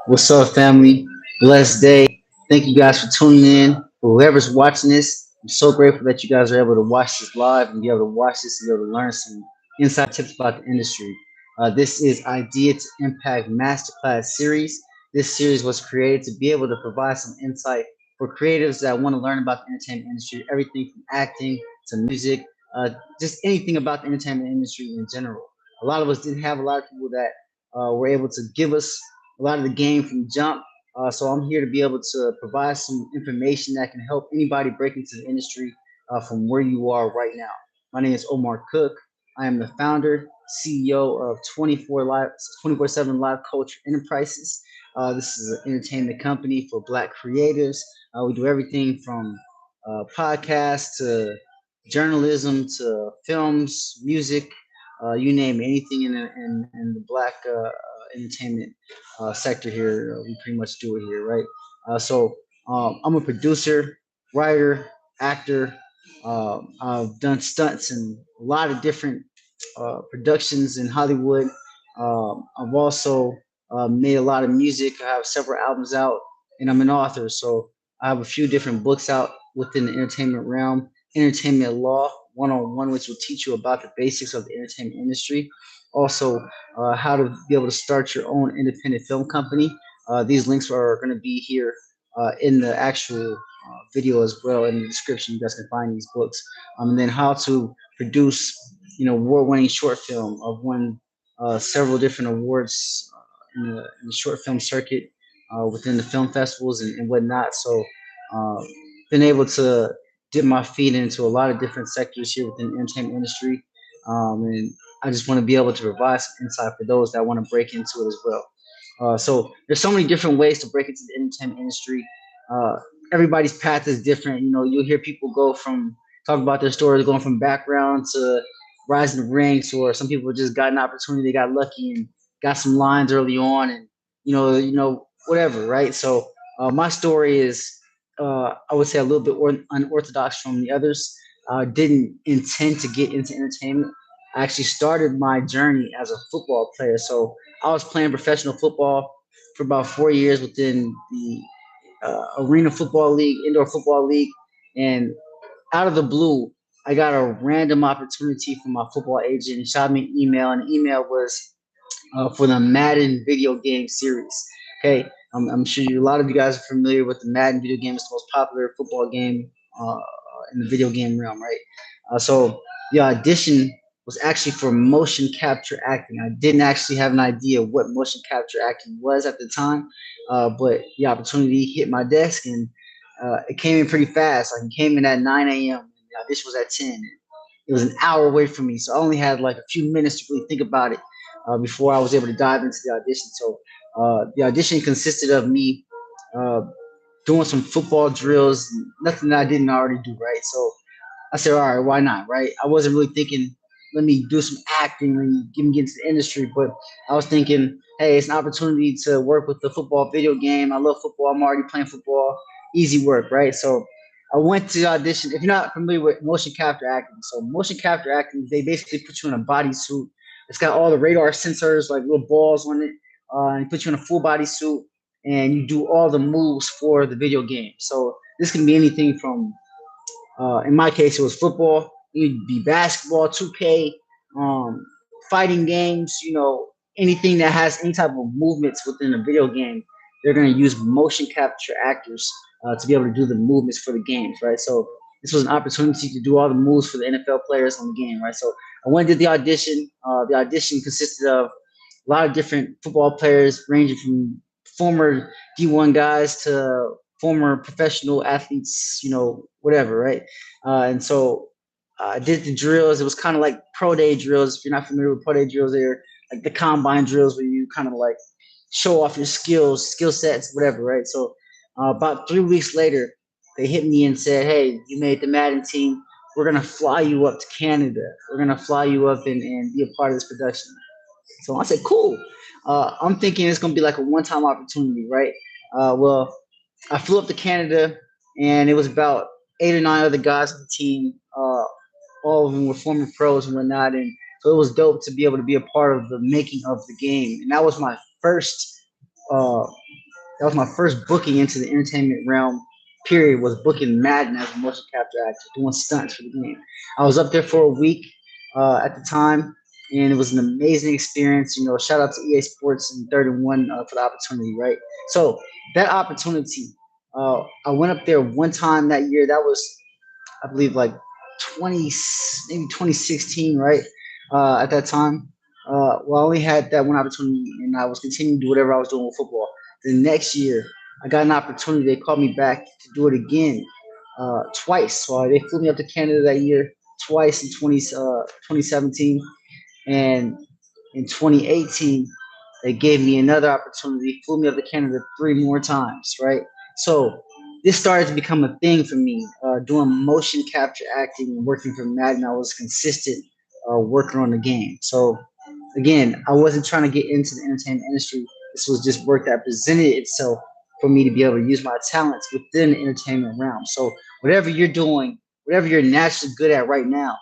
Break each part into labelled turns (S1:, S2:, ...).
S1: What's up, family? Blessed day. Thank you guys for tuning in. For whoever's watching this, I'm so grateful that you guys are able to watch this live and be able to watch this and be able to learn some inside tips about the industry. This is Idea to Impact Masterclass Series. This series was created to be able to provide some insight for creatives that want to learn about the entertainment industry, everything from acting to music, uh, just anything about the entertainment industry in general. A lot of us didn't have a lot of people that were able to give us a lot of the game from jump. So I'm here to be able to provide some information that can help anybody break into the industry from where you are right now. My name is Omar Cook. I am the founder, CEO of 24/7 Live Culture Enterprises. This is an entertainment company for Black creatives. We do everything from podcasts to journalism to films, music, you name it, anything in the Black entertainment sector here. We pretty much do it here, right? I'm a producer, writer, actor. I've done stunts in a lot of different productions in Hollywood. I've also made a lot of music. I have several albums out, and I'm an author. So I have a few different books out within the entertainment realm. Entertainment Law 101, which will teach you about the basics of the entertainment industry. Also, how to be able to start your own independent film company. These links are going to be here in the actual video as well in the description. You guys can find these books. And then how to produce, award-winning short film. I've won several different awards in the short film circuit within the film festivals and whatnot. So, uh, been able to dip my feet into a lot of different sectors here within the entertainment industry. And I just want to be able to provide some insight for those that want to break into it as well. So there's so many different ways to break into the entertainment industry. Uh, Everybody's path is different. You'll hear people go from talk about their stories, going from background to rising the ranks, or some people just got an opportunity, they got lucky and got some lines early on, and whatever, right? So my story is, I would say, a little bit unorthodox from the others. Didn't intend to get into entertainment. I actually started my journey as a football player. So I was playing professional football for about 4 years within the Arena Football League, Indoor Football League, and out of the blue, I got a random opportunity from my football agent. He shot me an email, and the email was for the Madden video game series. Okay, I'm sure a lot of you guys are familiar with the Madden video game. It's the most popular football game in the video game realm, right? So the audition was actually for motion capture acting. I didn't actually have an idea what motion capture acting was at the time, but the opportunity hit my desk, and it came in pretty fast. Like, it came in at 9 a.m. and the audition was at 10. It was an hour away from me, so I only had like a few minutes to really think about it before I was able to dive into the audition. So the audition consisted of me uh, doing some football drills, nothing that I didn't already do, right? So I said, all right, why not, right? I wasn't really thinking, let me do some acting, let me get into the industry, but I was thinking, hey, it's an opportunity to work with the football video game. I love football. I'm already playing football. Easy work, right? So I went to the audition. If you're not familiar with motion capture acting, so motion capture acting, they basically put you in a bodysuit. It's got all the radar sensors, like little balls on it, and put you in a full body suit, and you do all the moves for the video game. So this can be anything from in my case, it was football. It'd be basketball, 2K, fighting games. Anything that has any type of movements within a video game, they're going to use motion capture actors to be able to do the movements for the games, right? So this was an opportunity to do all the moves for the NFL players on the game, right? So I went and did the audition. The audition consisted of a lot of different football players, ranging from former D1 guys to former professional athletes, whatever, right? And so I did the drills. It was kind of like pro day drills. If you're not familiar with pro day drills, they're like the combine drills where you kind of like show off your skills, skill sets, whatever, right? So about 3 weeks later, they hit me and said, hey, you made the Madden team. We're going to fly you up to Canada. We're going to fly you up and be a part of this production. So I said, cool. I'm thinking it's going to be like a one-time opportunity, right? Well, I flew up to Canada, and it was about 8 or 9 other guys on the team. All of them were former pros and whatnot. And So it was dope to be able to be a part of the making of the game, and that was my first. Uh, that was my first booking into the entertainment realm. Period, was booking Madden as a motion capture actor, doing stunts for the game. I was up there for a week at the time, and it was an amazing experience. Shout out to EA Sports and 31 for the opportunity, right? So that opportunity, I went up there one time that year. That was, I believe, like 20, maybe 2016, right? At that time, well, I only had that one opportunity, and I was continuing to do whatever I was doing with football. The next year, I got an opportunity. They called me back to do it again, twice. So they flew me up to Canada that year, twice in 2017, and in 2018, they gave me another opportunity, flew me up to Canada three more times, right? So this started to become a thing for me. Doing motion capture acting and working for Madden, I was consistent working on the game. So again, I wasn't trying to get into the entertainment industry. This was just work that presented itself for me to be able to use my talents within the entertainment realm. So whatever you're doing, whatever you're naturally good at right now,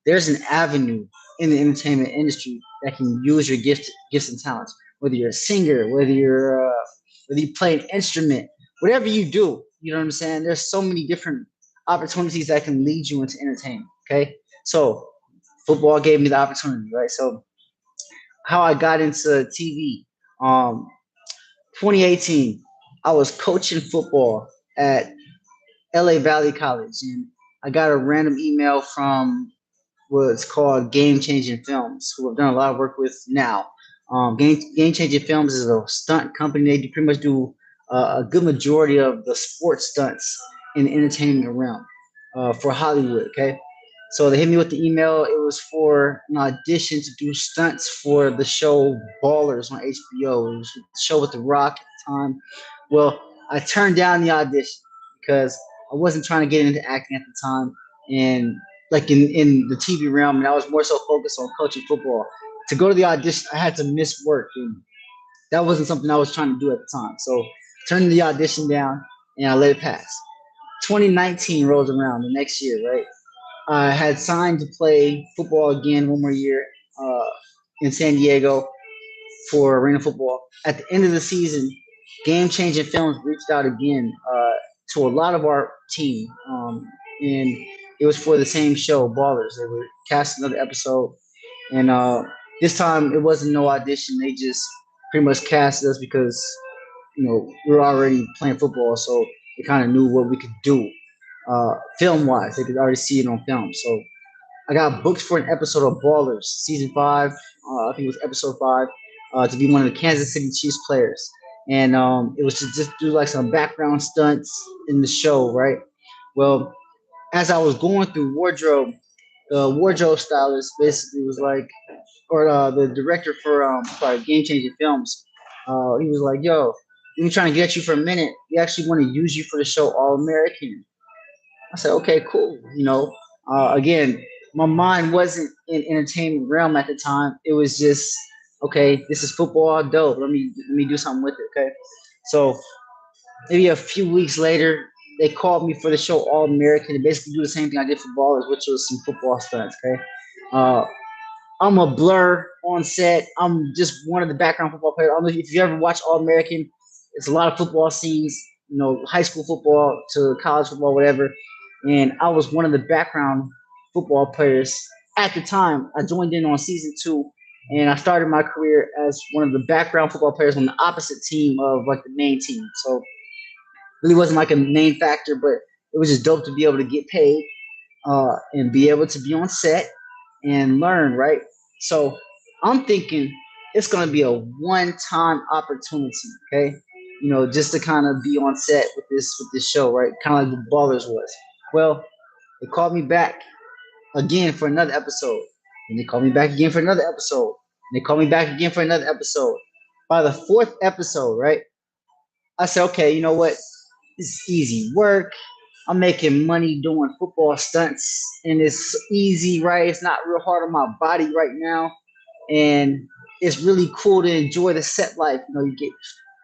S1: there's an avenue in the entertainment industry that can use your gifts and talents. Whether you're a singer, whether you play an instrument, whatever you do, you know what I'm saying. There's so many different opportunities that can lead you into entertainment. Okay, so football gave me the opportunity, right? So how I got into TV, 2018, I was coaching football at LA Valley College, and I got a random email from what's called Game Changing Films, who I've done a lot of work with now. Game Changing Films is a stunt company. They pretty much do a good majority of the sports stunts in the entertainment realm for Hollywood. Okay, so they hit me with the email. It was for an audition to do stunts for the show Ballers on HBO. It was a show with The Rock at the time. Well, I turned down the audition because I wasn't trying to get into acting at the time, and like in the TV realm, and I was more so focused on coaching football. To go to the audition, I had to miss work, and that wasn't something I was trying to do at the time. So turned the audition down, and I let it pass. 2019 rolls around, the next year, right? I had signed to play football again one more year uh, in San Diego for arena football. At the end of the season, Game Changing Films reached out again to a lot of our team, and it was for the same show, Ballers. They were casting another episode, and this time it wasn't no audition. They just pretty much casted us because we were already playing football, so they kind of knew what we could do film wise. They could already see it on film, so I got booked for an episode of Ballers, season five. I think it was episode five, to be one of the Kansas City Chiefs players, and it was to just do like some background stunts in the show, right? Well, as I was going through wardrobe, the wardrobe stylist basically was like, or the director for sorry, Game Changing Films, he was like, "Yo, we've been trying to get you for a minute. We actually want to use you for the show All American." I said, okay, cool. Again, my mind wasn't in entertainment realm at the time. It was just, okay, this is football, dope. Let me do something with it. Okay, so maybe a few weeks later, they called me for the show All American to basically do the same thing I did for Ballers, which was some football stunts. Okay, uh, I'm a blur on set. I'm just one of the background football players. I don't know if you ever watch All American. It's a lot of football scenes, high school football to college football, whatever. And I was one of the background football players at the time. I joined in on season two, and I started my career as one of the background football players on the opposite team of like the main team. So really wasn't like a main factor, but it was just dope to be able to get paid and be able to be on set and learn, right? So I'm thinking it's going to be a one-time opportunity, okay? Just to kind of be on set with this show, right? Kind of like the Ballers was. Well, they called me back again for another episode, and they called me back again for another episode, and they called me back again for another episode. By the fourth episode, right? I said, okay, you know what? This is easy work. I'm making money doing football stunts, and it's easy, right? It's not real hard on my body right now, and it's really cool to enjoy the set life. You get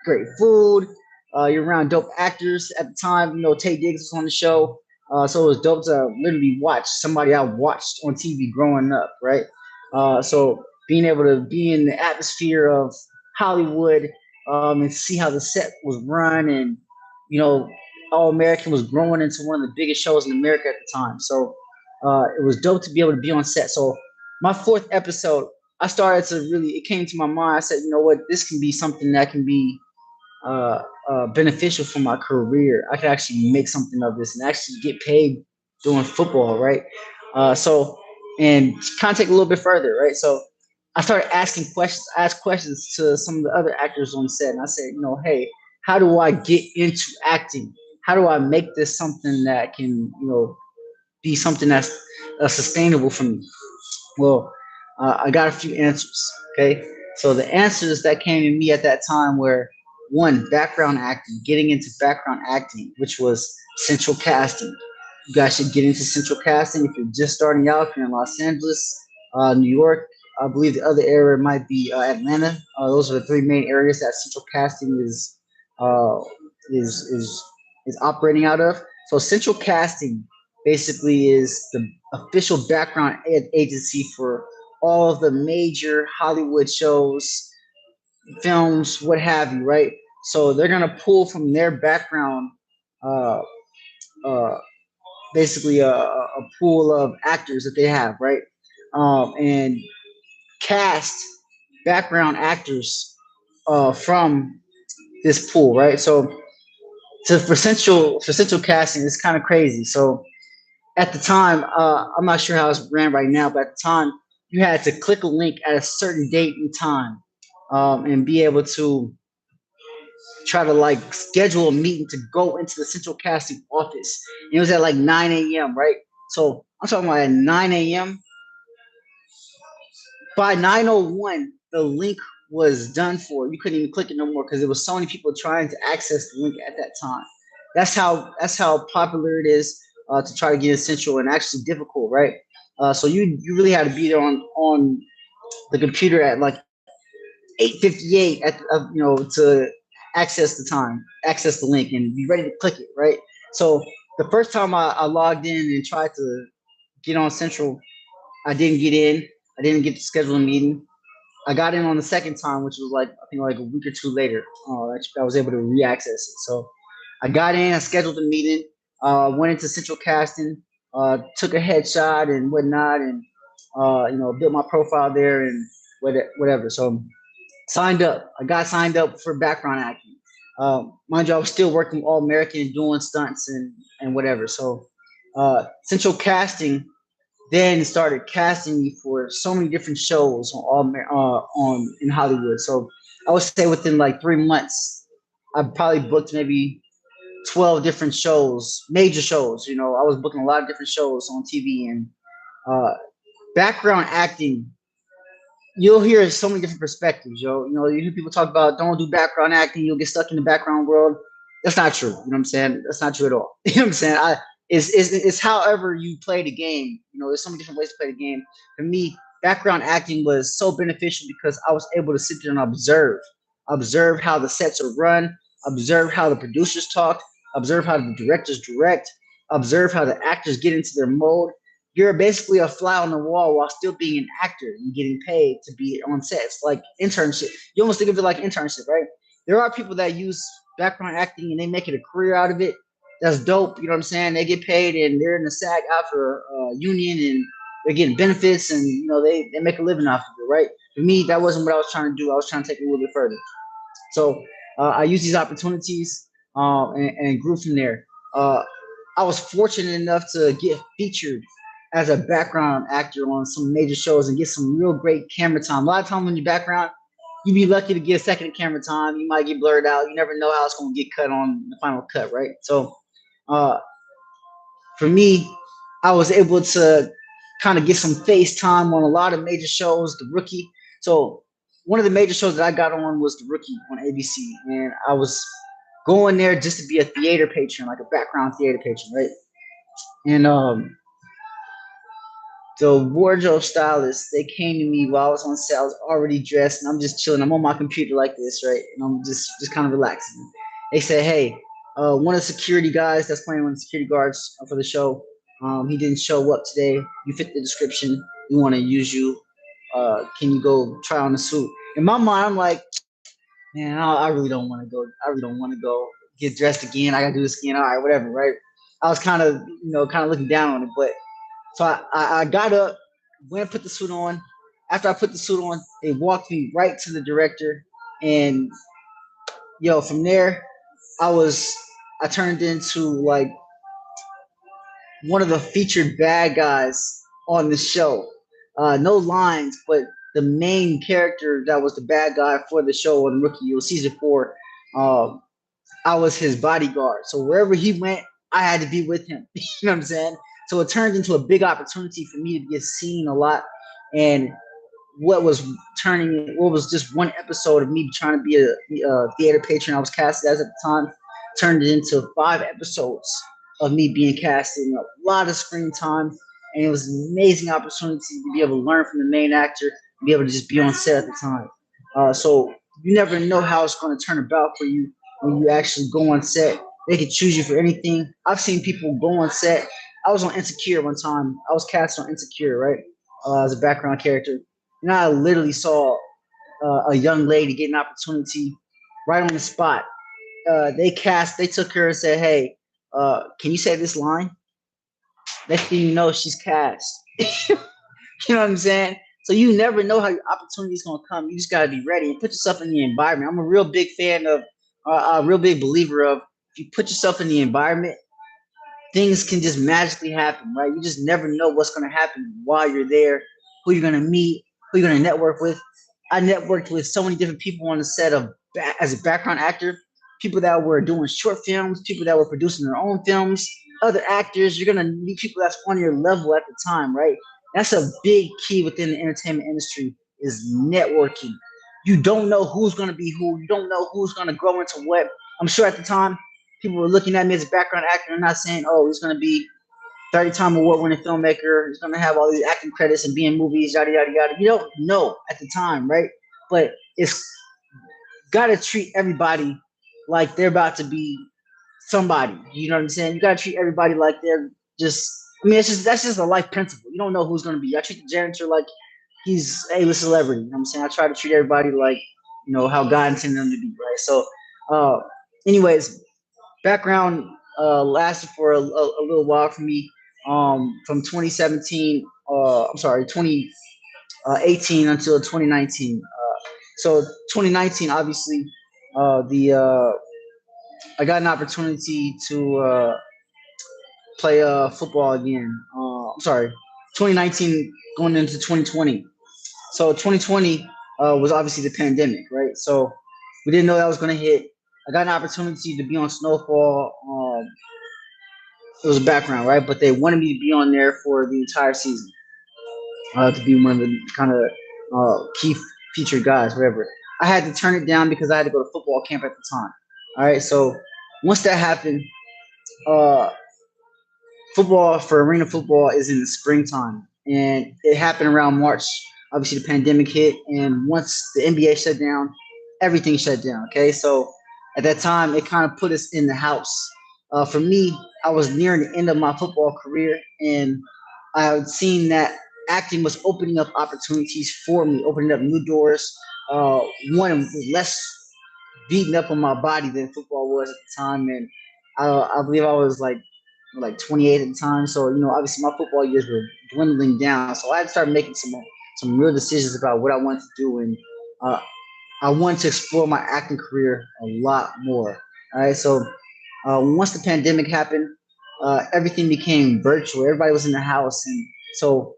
S1: great food. You're around dope actors at the time. Tay Diggs was on the show, so it was dope to literally watch somebody I watched on TV growing up, right? So being able to be in the atmosphere of Hollywood, and see how the set was run, and you know, All American was growing into one of the biggest shows in America at the time. So it was dope to be able to be on set. So my fourth episode, I started to really, it came to my mind. I said, you know what, this can be something that can be uh, beneficial for my career. I could actually make something of this and actually get paid doing football, right? So, and kind of take a little bit further, right? So, I started asking questions, ask questions to some of the other actors on set, and I said, you know, hey, how do I get into acting? How do I make this something that can, be something that's sustainable for me? Well, I got a few answers. Okay, so the answers that came to me at that time were one, background acting, getting into background acting, which was central casting. You guys should get into central casting if you're just starting out. If you're in Los Angeles, New York, I believe the other area might be Atlanta. Those are the three main areas that central casting uh, is is is operating out of. So central casting basically is the official background agency for all of the major Hollywood shows, films, what have you, right? So they're gonna pull from their background, uh, uh, basically a pool of actors that they have, right? And cast background actors from this pool, right? So for central casting, it's kind of crazy. So at the time, I'm not sure how it's ran right now, but at the time, you had to click a link at a certain date and time, and be able to try to like schedule a meeting to go into the central casting office. And it was at like 9 a.m., right? So I'm talking about at 9 a.m. By 9:01, the link was done for. You couldn't even click it no more because there was so many people trying to access the link at that time. That's how popular it is to try to get essential and actually difficult, right? So you really had to be there on the computer at like 8:58 to access the link and be ready to click it, right? So the first time I logged in and tried to get on Central, I didn't get in. I didn't get to schedule a meeting. I got in on the second time, which was like I think like a week or two later. I was able to re-access it. So I got in, I scheduled a meeting, went into central casting, took a headshot and whatnot, and built my profile there and whatever. So signed up. I got signed up for background acting. Mind you, I was still working All American and doing stunts and whatever. So central casting then started casting me for so many different shows on in Hollywood. So I would say within like 3 months, I probably booked maybe 12 different shows, major shows. I was booking a lot of different shows on TV and uh, background acting. You'll hear so many different perspectives, yo. You hear people talk about don't do background acting, you'll get stuck in the background world. That's not true. You know what I'm saying? That's not true at all. You know what I'm saying? It's however you play the game. There's so many different ways to play the game. For me, background acting was so beneficial because I was able to sit there and observe how the sets are run, observe how the producers talk, observe how the directors direct, observe how the actors get into their mode. You're basically a fly on the wall while still being an actor and getting paid to be on sets, like internship. You almost think of it like internship, right? There are people that use background acting and they make it a career out of it. That's dope. You know what I'm saying? They get paid and they're in the SAG after union and they're getting benefits and they make a living off of it, right? For me, that wasn't what I was trying to do. I was trying to take it a little bit further. So I used these opportunities and grew from there. Uh, I was fortunate enough to get featured as a background actor on some major shows and get some real great camera time. A lot of times when you're background, you be lucky to get a second camera time. You might get blurred out. You never know how it's going to get cut on the final cut, right? So uh, for me, I was able to kind of get some face time on a lot of major shows. The Rookie. So one of the major shows that I got on was The Rookie on ABC, and I was going there just to be a theater patron, like a background theater patron, right? And the wardrobe stylist, they came to me while I was on set. I was already dressed, and I'm just chilling. I'm on my computer like this, right? And I'm just kind of relaxing. They said, "Hey, one of the security guys that's playing one of the security guards for the show, he didn't show up today. You fit the description. We want to use you Can you go try on the suit? In my mind, I'm like, man, I really don't want to go. I really don't want to go get dressed again. I gotta do this again. All right, whatever, right? I was kind of, kind of looking down on it, but so I got up, went and put the suit on. After I put the suit on, they walked me right to the director, and from there, I was I turned into like one of the featured bad guys on the show. No lines, but the main character that was the bad guy for the show on Rookie, it was season 4. Um, I was his bodyguard. So wherever he went, I had to be with him. You know what I'm saying? So it turned into a big opportunity for me to get seen a lot. And what was just one episode of me trying to be a theater patron I was casted as at the time, turned it into 5 episodes of me being casted and a lot of screen time. And it was an amazing opportunity to be able to learn from the main actor and be able to just be on set at the time. So you never know how it's going to turn about for you when you actually go on set. They can choose you for anything. I've seen people go on set. I was on Insecure one time. I was cast on Insecure, right? As a background character. And I literally saw a young lady get an opportunity right on the spot. They took her and said, hey, can you say this line? Next thing you know, she's cast. You know what I'm saying? So you never know how your opportunity is going to come. You just got to be ready and put yourself in the environment. I'm a real big fan of, a real big believer of, if you put yourself in the environment, things can just magically happen, right? You just never know what's going to happen while you're there, who you're going to meet, who you're going to network with. I networked with so many different people on the set of as a background actor, people that were doing short films, people that were producing their own films, other actors. You're going to meet people that's on your level at the time, right? That's a big key within the entertainment industry is networking. You don't know who's going to be who. You don't know who's going to grow into what. I'm sure at the time people were looking at me as a background actor and not saying, oh, he's going to be 30-time award-winning filmmaker. He's going to have all these acting credits and be in movies, yada, yada, yada. You don't know at the time, right? But it's got to treat everybody like they're about to be somebody. You know what I'm saying? You got to treat everybody like they're just, that's just a life principle. You don't know who's going to be. I treat the janitor like he's A-list celebrity. You know what I'm saying? I try to treat everybody like, how God intended them to be, right? So, uh, anyways, background lasted for a little while for me, from 2017, I'm sorry, 2018 until 2019. So 2019, obviously, the I got an opportunity to play football again. I'm sorry, 2019 going into 2020. So 2020 was obviously the pandemic, right? So we didn't know that was going to hit. I got an opportunity to be on Snowfall. It was a background, right? But they wanted me to be on there for the entire season, to be one of the kind of key featured guys, whatever. I had to turn it down because I had to go to football camp at the time. All right, so once that happened, uh, football for arena football is in the springtime, and it happened around March. Obviously, the pandemic hit, and once the NBA shut down, everything shut down. Okay, so at that time, it kind of put us in the house. For me, I was nearing the end of my football career, and I had seen that acting was opening up opportunities for me, opening up new doors. One less beaten up on my body than football was at the time, and I believe I was like 28 at the time. So obviously my football years were dwindling down. So I had to start making some real decisions about what I wanted to do, and uh, I wanted to explore my acting career a lot more. All right, so once the pandemic happened, everything became virtual. Everybody was in the house, and so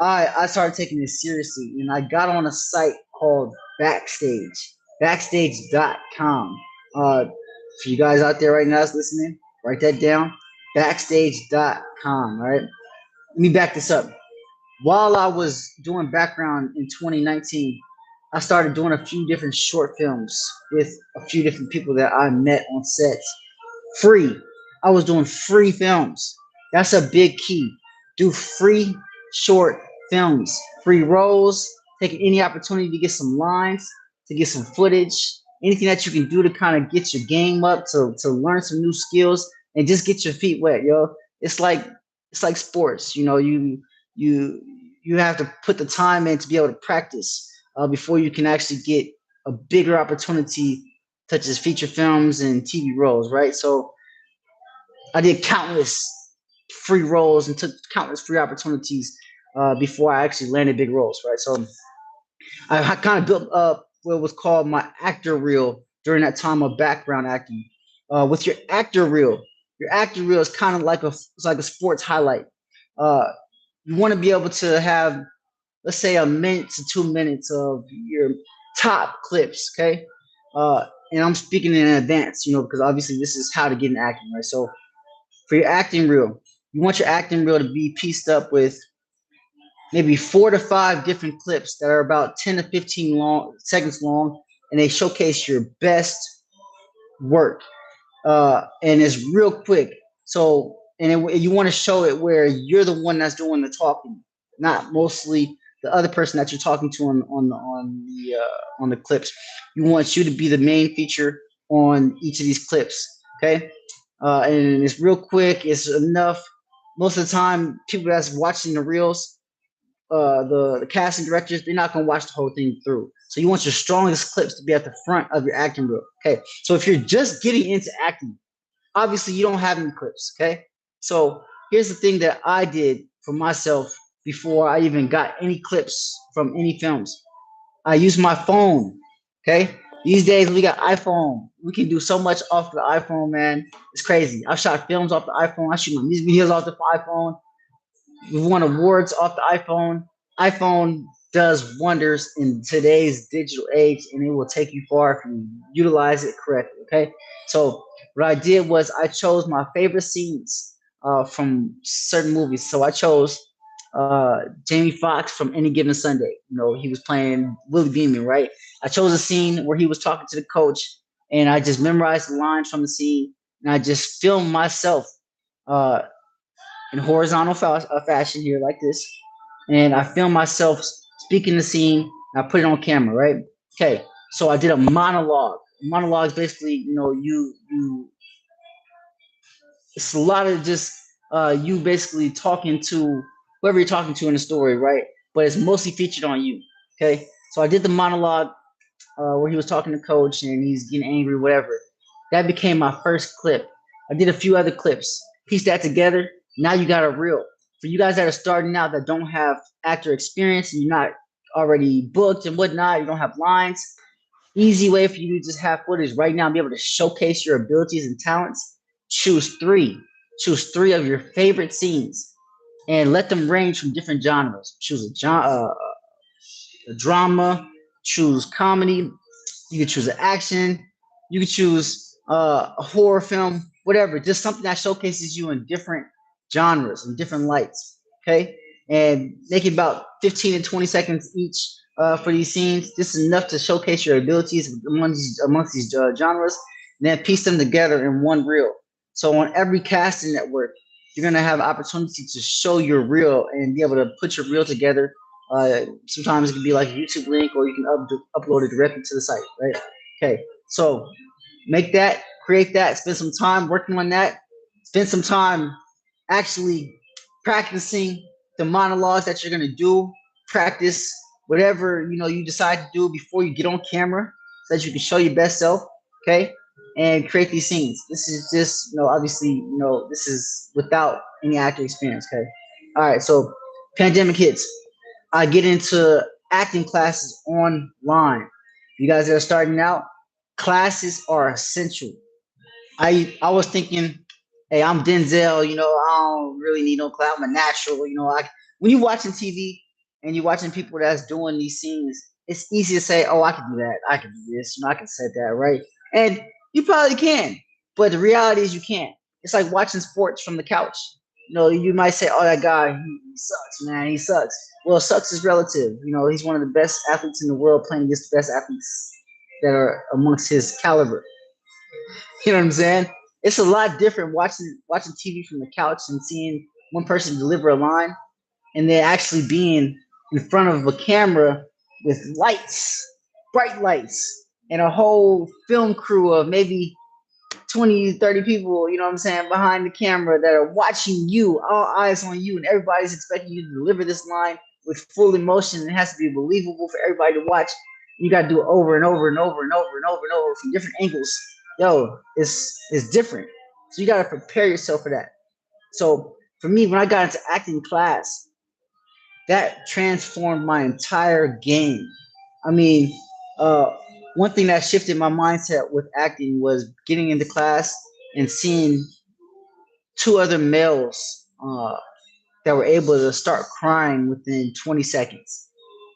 S1: I started taking this seriously, and I got on a site called Backstage, backstage.com. For you guys out there right now that's listening, write that down, backstage.com. All right, let me back this up. While I was doing background in 2019, I started doing a few different short films with a few different people that I met on sets. Free. I was doing free films. That's a big key. Do free short films, free roles, taking any opportunity to get some lines, to get some footage, anything that you can do to kind of get your game up, to learn some new skills and just get your feet wet, yo. It's like sports, you you have to put the time in to be able to practice before you can actually get a bigger opportunity, such as feature films and TV roles, right? So I did countless free roles and took countless free opportunities before I actually landed big roles, right? So I kind of built up what was called my actor reel during that time of background acting. With your actor reel is kind of like it's like a sports highlight. Uh, you want to be able to have, let's say, a minute to 2 minutes of your top clips, okay? And I'm speaking in advance, because obviously this is how to get in acting, right? So for your acting reel, you want your acting reel to be pieced up with maybe 4 to 5 different clips that are about 10 to 15 seconds long, and they showcase your best work. And it's real quick. So, you want to show it where you're the one that's doing the talking, not mostly the other person that you're talking to on the clips. You want you to be the main feature on each of these clips. Okay, and it's real quick. It's enough. Most of the time, people that's watching the reels, the casting directors, they're not gonna watch the whole thing through. So you want your strongest clips to be at the front of your acting reel. Okay. So if you're just getting into acting, obviously you don't have any clips. Okay. So here's the thing that I did for myself before I even got any clips from any films. I used my phone. Okay. These days we got iPhone. We can do so much off the iPhone, man. It's crazy. I've shot films off the iPhone. I shoot my music videos off the iPhone. We've won awards off the iPhone. iPhone does wonders in today's digital age, and it will take you far if you utilize it correctly. Okay, so what I did was I chose my favorite scenes from certain movies. So I chose Jamie Foxx from Any Given Sunday. He was playing Willie Beeman, right? I chose a scene where he was talking to the coach, and I just memorized the lines from the scene, and I just filmed myself uh, in horizontal fashion here like this, and I filmed myself speaking the scene, and I put it on camera, right? Okay, so I did a monologue. Monologue is basically, you it's a lot of just you basically talking to whoever you're talking to in the story, right? But it's mostly featured on you. Okay, so I did the monologue where he was talking to coach and he's getting angry, whatever. That became my first clip. I did a few other clips, pieced that together. Now you got a reel. For you guys that are starting out that don't have actor experience and you're not already booked and whatnot, you don't have lines. Easy way for you to just have footage right now and be able to showcase your abilities and talents. Choose three. Choose three of your favorite scenes and let them range from different genres. Choose a drama, choose comedy, you could choose an action. You could choose a horror film, whatever. Just something that showcases you in different genres and different lights. Okay, and make it about 15 to 20 seconds each for these scenes. This is enough to showcase your abilities amongst these genres, and then piece them together in one reel. So on every casting network, you're gonna have opportunity to show your reel and be able to put your reel together. Sometimes it can be like a YouTube link, or you can upload it directly to the site, right? Okay, so make that, create that, spend some time working on that, spend some time actually practicing the monologues that you're gonna do. Practice whatever you decide to do before you get on camera, so that you can show your best self. Okay, and create these scenes. This is just obviously this is without any actor experience. Okay, all right. So pandemic hits. I get into acting classes online. You guys that are starting out, classes are essential. I was thinking, hey, I'm Denzel. I don't really need no class. I'm a natural. When you're watching TV and you're watching people that's doing these scenes, it's easy to say, oh, I can do that. I can do this. I can set that right, and you probably can. But the reality is, you can't. It's like watching sports from the couch. You might say, oh, that guy, he sucks, man. He sucks. Well, sucks is relative. He's one of the best athletes in the world playing against the best athletes that are amongst his caliber. You know what I'm saying? It's a lot different watching TV from the couch and seeing one person deliver a line, and then actually being in front of a camera with lights, bright lights, and a whole film crew of maybe 20, 30 people, you know what I'm saying, behind the camera that are watching you, all eyes on you, and everybody's expecting you to deliver this line with full emotion. It has to be believable for everybody to watch. You got to do it over and over and over and over and over and over from different angles. Yo, it's different. So you got to prepare yourself for that. So for me, when I got into acting class, that transformed my entire game. I mean, uh, one thing that shifted my mindset with acting was getting into class and seeing two other males that were able to start crying within 20 seconds.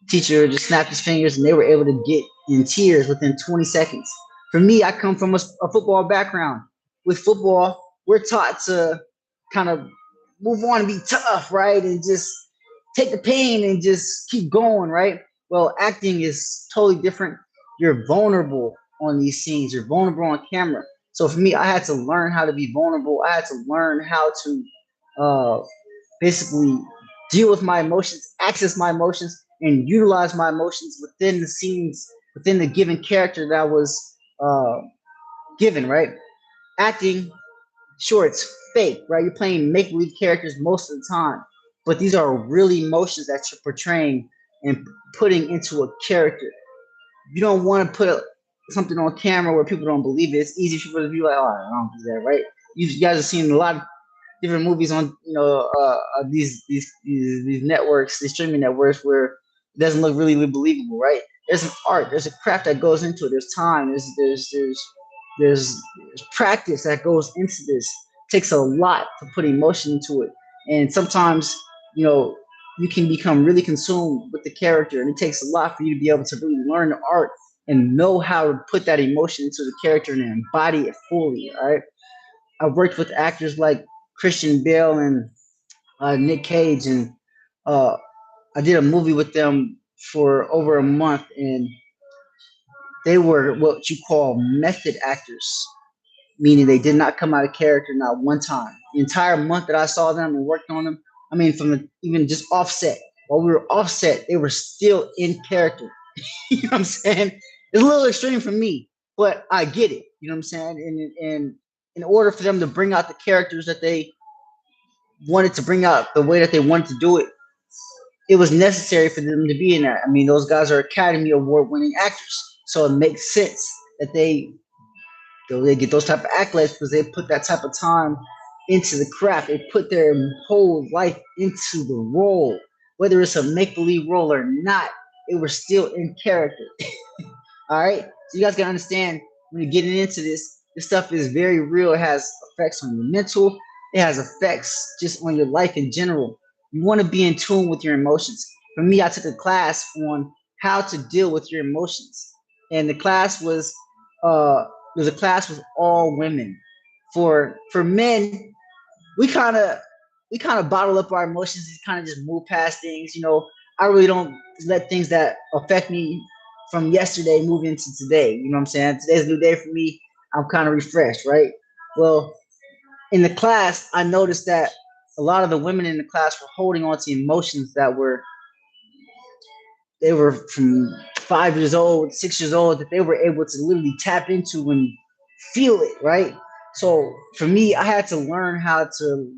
S1: Teacher just snapped his fingers and they were able to get in tears within 20 seconds. For me, I come from a football background. With football, we're taught to kind of move on and be tough, right? And just take the pain and just keep going, right? Well, acting is totally different. You're vulnerable on these scenes, you're vulnerable on camera. So for me, I had to learn how to be vulnerable. I had to learn how to uh, basically deal with my emotions, access my emotions, and utilize my emotions within the scenes, within the given character that was uh, given, right? Acting, sure, it's fake, right? You're playing make believe characters most of the time, but these are really emotions that you're portraying and putting into a character. You don't want to put something on camera where people don't believe it. It's easy for people to be like, oh, I don't do that, right? You guys have seen a lot of different movies on these networks, these streaming networks, where it doesn't look really believable, right? There's an art, there's a craft that goes into it. There's time, there's practice that goes into this. It takes a lot to put emotion into it, and sometimes you know you can become really consumed with the character, and it takes a lot for you to be able to really learn the art and know how to put that emotion into the character and embody it fully. All right, I've worked with actors like Christian Bale and Nick Cage, and uh, I did a movie with them for over a month, and they were what you call method actors, meaning they did not come out of character not one time. The entire month that I saw them and worked on them, I mean, from the even just offset. While we were offset, they were still in character. You know what I'm saying? It's a little extreme for me, but I get it. You know what I'm saying? And in order for them to bring out the characters that they wanted to bring out the way that they wanted to do it, it was necessary for them to be in that. I mean, those guys are Academy Award winning actors, so it makes sense that they get those type of accolades because they put that type of time into the craft. They put their whole life into the role, whether it's a make believe role or not. They were still in character. All right. So you guys can understand when you're getting into this stuff is very real. It has effects on your mental. It has effects just on your life in general. You want to be in tune with your emotions. For me, I took a class on how to deal with your emotions, and the class uh, was a class with all women. For men, we kind of we kind of bottle up our emotions and kind of just move past things. I really don't let things that affect me from yesterday move into today. You know what I'm saying? Today's a new day for me. I'm kind of refreshed, right? Well, in the class, I noticed that a lot of the women in the class were holding on to emotions that they were from 5 years old, 6 years old, that they were able to literally tap into and feel it, right? So for me, I had to learn how to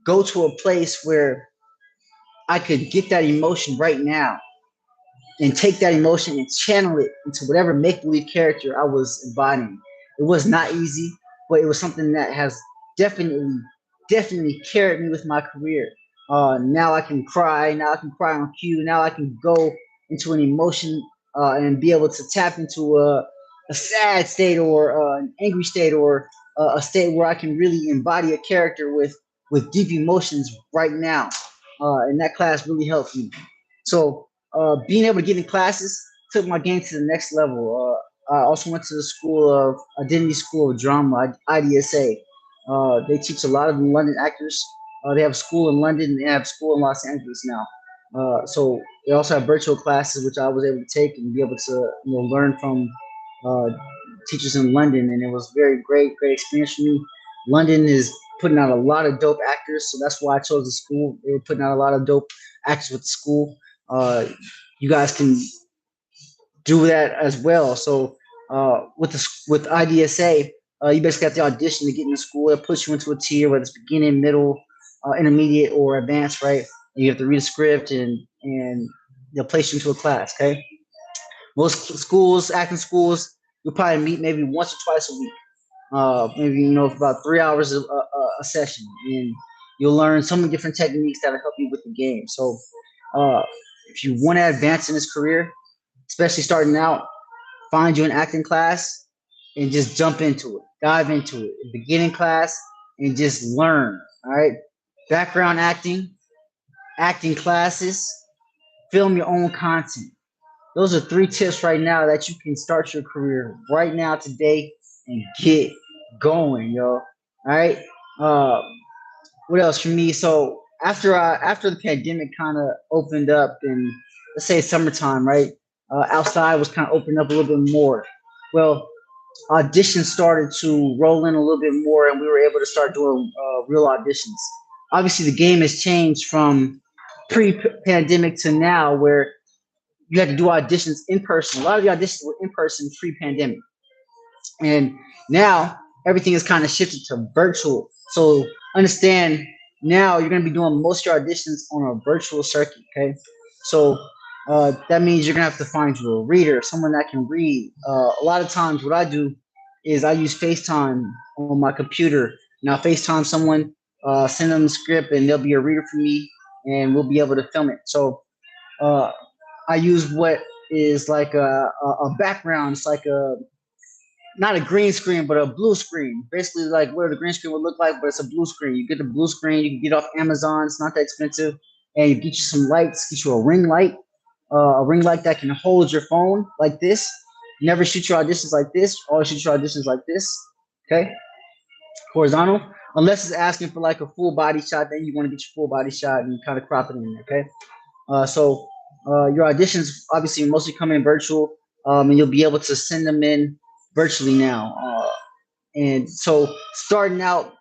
S1: go to a place where I could get that emotion right now and take that emotion and channel it into whatever make believe character I was embodying. It was not easy, but it was something that has definitely, definitely carried me with my career. Now I can cry. Now I can cry on cue. Now I can go into an emotion and be able to tap into a sad state or an angry state or a state where I can really embody a character with deep emotions right now. And that class really helped me. So being able to get in classes took my game to the next level. I also went to the School of Identity School of Drama, IDSA. They teach a lot of the London actors. They have a school in London and they have a school in Los Angeles now. So they also have virtual classes, which I was able to take and be able to learn from uh, teachers in London, and it was very great experience for me. London is putting out a lot of dope actors, so that's why I chose the school. They were putting out a lot of dope actors with the school. uh, you guys can do that as well. So with IDSA, you basically have the audition to get into school. It puts you into a tier, whether it's beginning, middle, intermediate, or advanced, right? And you have to read a script and and they'll place you into a class. Okay, most schools, acting schools, you'll probably meet maybe once or twice a week. Maybe for about 3 hours a session, and you'll learn so many different techniques that'll help you with the game. So, uh, if you want to advance in this career, especially starting out, find you an acting class and just jump into it, dive into it. Beginning class and just learn. All right, background acting, acting classes, film your own content. Those are three tips right now that you can start your career right now today and get going, yo. All right. Uh, what else for me? So after the pandemic kind of opened up in, let's say, summertime, right? Outside was kind of opened up a little bit more. Well, auditions started to roll in a little bit more, and we were able to start doing real auditions. Obviously, the game has changed from pre-pandemic to now, where you had to do auditions in person. A lot of the auditions were in person pre-pandemic, and now everything is kind of shifted to virtual. So understand, now you're going to be doing most of your auditions on a virtual circuit. Okay, so that means you're going to have to find you a reader, someone that can read. A lot of times, what I do is I use FaceTime on my computer. Now, FaceTime someone, send them the script, and they'll be a reader for me, and we'll be able to film it. So uh, I use what is like a background. It's like a, not a green screen, but a blue screen. Basically, like what the green screen would look like, but it's a blue screen. You get the blue screen. You can get off Amazon. It's not that expensive, and you get you some lights. Get you a ring light that can hold your phone like this. Never shoot your auditions like this. Always shoot your auditions like this. Okay, horizontal. Unless it's asking for like a full body shot, then you want to get your full body shot and kind of crop it in there. Okay. So your auditions obviously mostly come in virtual, and you'll be able to send them in virtually now. And so starting out,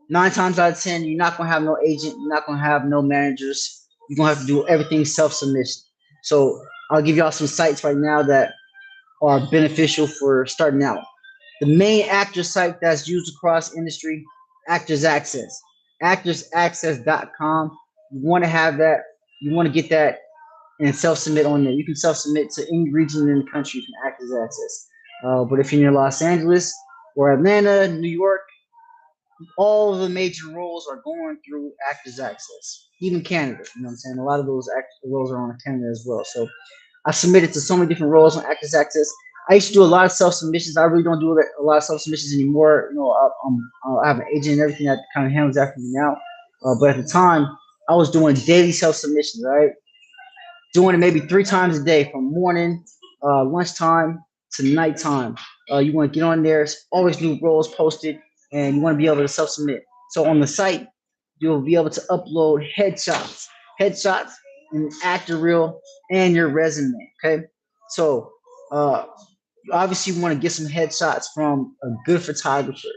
S1: 9 times out of 10, you're not gonna have no agent, you're not gonna have no managers. You're gonna have to do everything self-submission. So I'll give y'all some sites right now that are beneficial for starting out. The main actor site that's used across industry, Actors Access. ActorsAccess.com. You want to have that. You want to get that and self-submit on there. You can self-submit to any region in the country from Actors Access. But if you're near Los Angeles or Atlanta, New York, all of the major roles are going through Actors Access. Even Canada, you know what I'm saying? A lot of those roles are on Canada as well. So I submitted to so many different roles on Actors Access. I used to do a lot of self submissions. I really don't do a lot of self submissions anymore. I have an agent and everything that kind of handles that for me now. But at the time, I was doing daily self submissions. Right, doing it maybe 3 times a day from morning, lunchtime to nighttime. You want to get on there. There's always new roles posted, and you want to be able to self submit. So on the site, you'll be able to upload headshots, an actor reel, and your resume. Okay, so uh, obviously you want to get some headshots from a good photographer.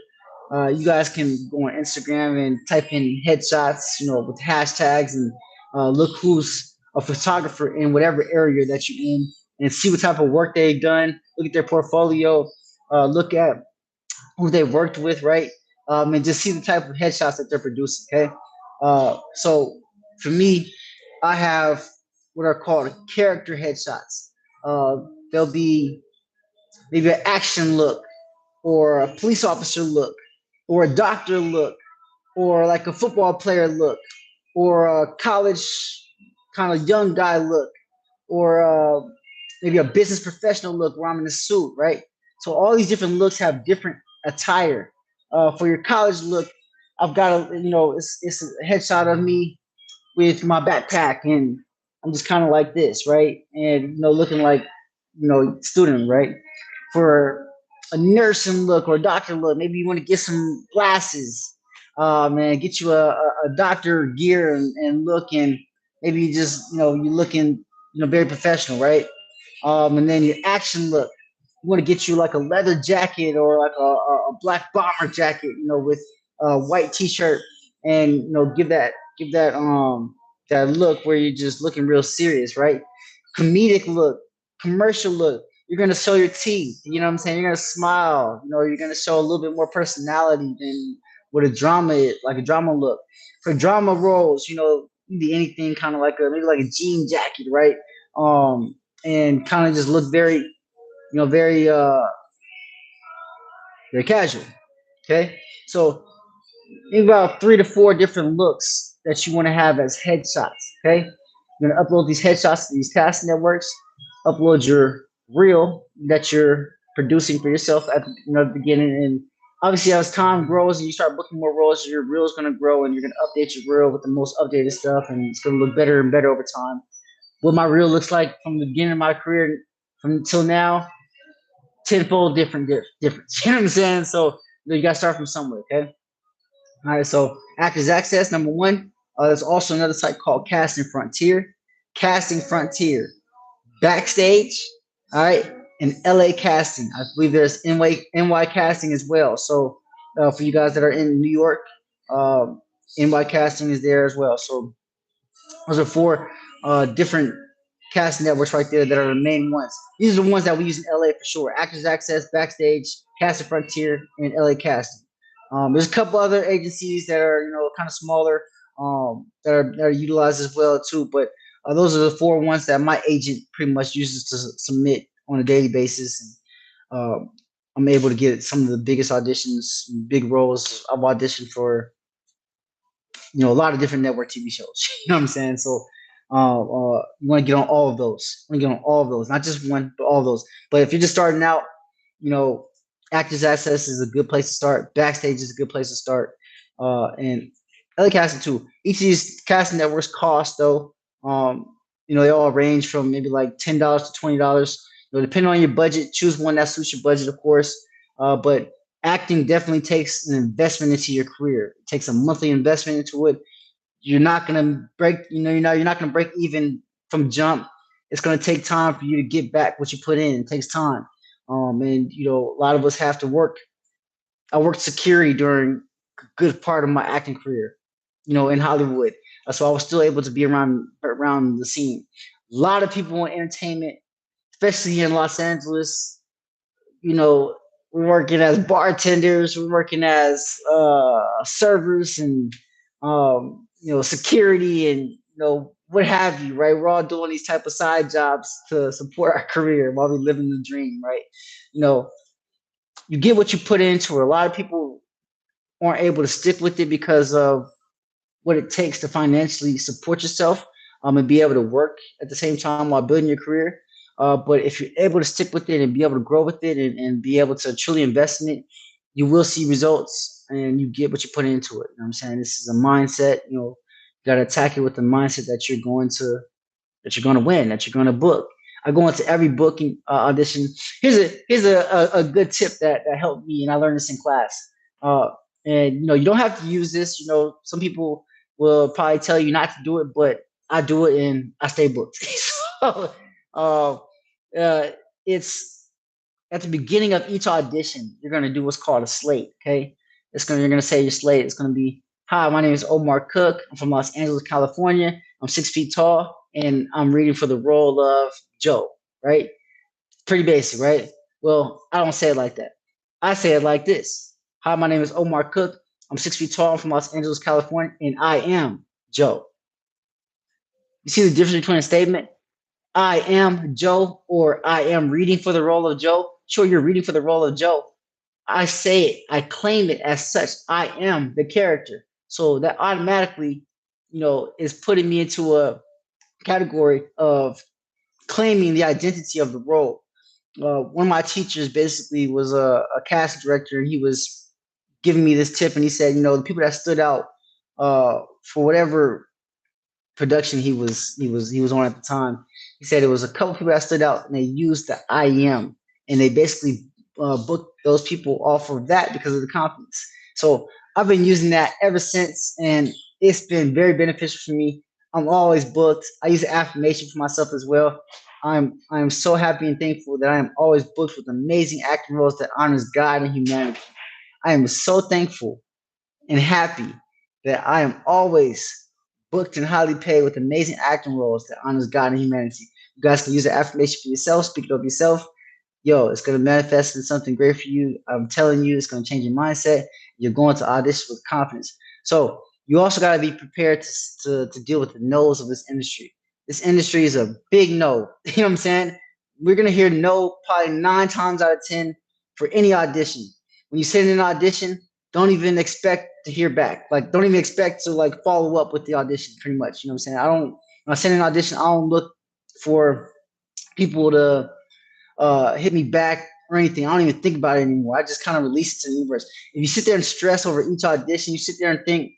S1: You guys can go on Instagram and type in headshots, with hashtags, and look who's a photographer in whatever area that you're in, and see what type of work they've done. Look at their portfolio. Look at who they worked with, right? And just see the type of headshots that they're producing. Okay. So for me, I have what are called character headshots. Uh, they'll be maybe an action look, or a police officer look, or a doctor look, or like a football player look, or a college kind of young guy look, or maybe a business professional look where I'm in a suit, right? So all these different looks have different attire. For your college look, I've got it's a headshot of me with my backpack, and I'm just kind of like this, right? And looking like student, right? For a nursing look or a doctor look, maybe you want to get some glasses, and get you a doctor gear and look, and maybe you just you're looking very professional, right? And then your action look, you want to get you like a leather jacket or like a black bomber jacket, with a white t-shirt, and give that look where you're just looking real serious, right? Comedic look, commercial look. You're gonna show your teeth. You know what I'm saying? You're gonna smile. You're gonna show a little bit more personality than what a drama is, like a drama look. For drama roles, be anything kind of like a maybe like a jean jacket, right? And kind of just look very, very very casual. Okay, so think about 3 to 4 different looks that you want to have as headshots. Okay, you're gonna upload these headshots to these casting networks. Upload your reel that you're producing for yourself at the beginning, and obviously as time grows and you start booking more roles, your reel is gonna grow, and you're gonna update your reel with the most updated stuff, and it's gonna look better and better over time. What my reel looks like from the beginning of my career from until now, tenfold difference. You know what I'm saying? So you gotta start from somewhere. Okay. All right, so Actors Access, number one. There's also another site called Casting Frontier. Casting Frontier. Backstage, all right, and LA Casting. I believe there's NY Casting as well. So for you guys that are in New York, NY Casting is there as well. So those are 4 different cast networks right there that are the main ones. These are the ones that we use in LA for sure. Actors Access, Backstage, Casting Frontier, and LA Casting. There's a couple other agencies that are kind of smaller that are utilized as well too. But those are the 4 ones that my agent pretty much uses to submit on a daily basis. And I'm able to get some of the biggest auditions, big roles. I've auditioned for a lot of different network TV shows. You know what I'm saying? So you want to get on all of those. You want to get on all of those, not just one, but all of those. But if you're just starting out, you know, Actors Access is a good place to start. Backstage is a good place to start. And other casting too. Each of these casting networks cost though. They all range from maybe like $10 to $20. Depending on your budget, choose one that suits your budget, of course. But acting definitely takes an investment into your career. It takes a monthly investment into it. You're not gonna break, you're not gonna break even from jump. It's gonna take time for you to get back what you put in. It takes time. And a lot of us have to work. I worked security during a good part of my acting career, in Hollywood. So I was still able to be around the scene. A lot of people in entertainment, especially in Los Angeles, we're working as bartenders, we're working as servers and security and what have you, right? We're all doing these type of side jobs to support our career while we live in the dream, right? You know, you get what you put into it. A lot of people aren't able to stick with it because of what it takes to financially support yourself and be able to work at the same time while building your career. But if you're able to stick with it and be able to grow with it and be able to truly invest in it, you will see results and you get what you put into it. You know what I'm saying? This is a mindset, you got to attack it with the mindset that you're going to win, that you're going to book. I go into every booking audition. Here's a good tip that helped me, and I learned this in class. Uh, and you don't have to use this. Some people will probably tell you not to do it, but I do it and I stay booked. So uh, uh, it's at the beginning of each audition, you're gonna do what's called a slate. Okay, you're gonna say your slate. It's gonna be, "Hi, my name is Omar Cook. I'm from Los Angeles, California. I'm 6 feet tall, and I'm reading for the role of Joe." Right? Pretty basic, right? Well, I don't say it like that. I say it like this: "Hi, my name is Omar Cook. I'm 6 feet tall. I'm from Los Angeles, California, and I am Joe." You see the difference between a statement? I am Joe or I am reading for the role of Joe. Sure, you're reading for the role of Joe. I say it, I claim it as such. I am the character. So that automatically, is putting me into a category of claiming the identity of the role. One of my teachers basically was a casting director. He was giving me this tip, and he said, the people that stood out for whatever production he was on at the time. He said it was a couple people that stood out, and they used the I am, and they basically booked those people off of that because of the confidence. So I've been using that ever since, and it's been very beneficial for me. I'm always booked. I use affirmation for myself as well. I'm so happy and thankful that I am always booked with amazing acting roles that honors God and humanity. I am so thankful and happy that I am always booked and highly paid with amazing acting roles that honors God and humanity. You guys can use the affirmation for yourself, speak it over yourself. Yo, it's gonna manifest in something great for you. I'm telling you, it's gonna change your mindset. You're going to audition with confidence. So you also got to be prepared to deal with the no's of this industry. This industry is a big no. You know what I'm saying? We're gonna hear no probably 9 times out of 10 for any audition. When you send in an audition, don't even expect to hear back. Like, don't even expect to like follow up with the audition. Pretty much, you know what I'm saying? I don't. When I send in an audition, I don't look for people to hit me back or anything. I don't even think about it anymore. I just kind of release it to the universe. If you sit there and stress over each audition, you sit there and think,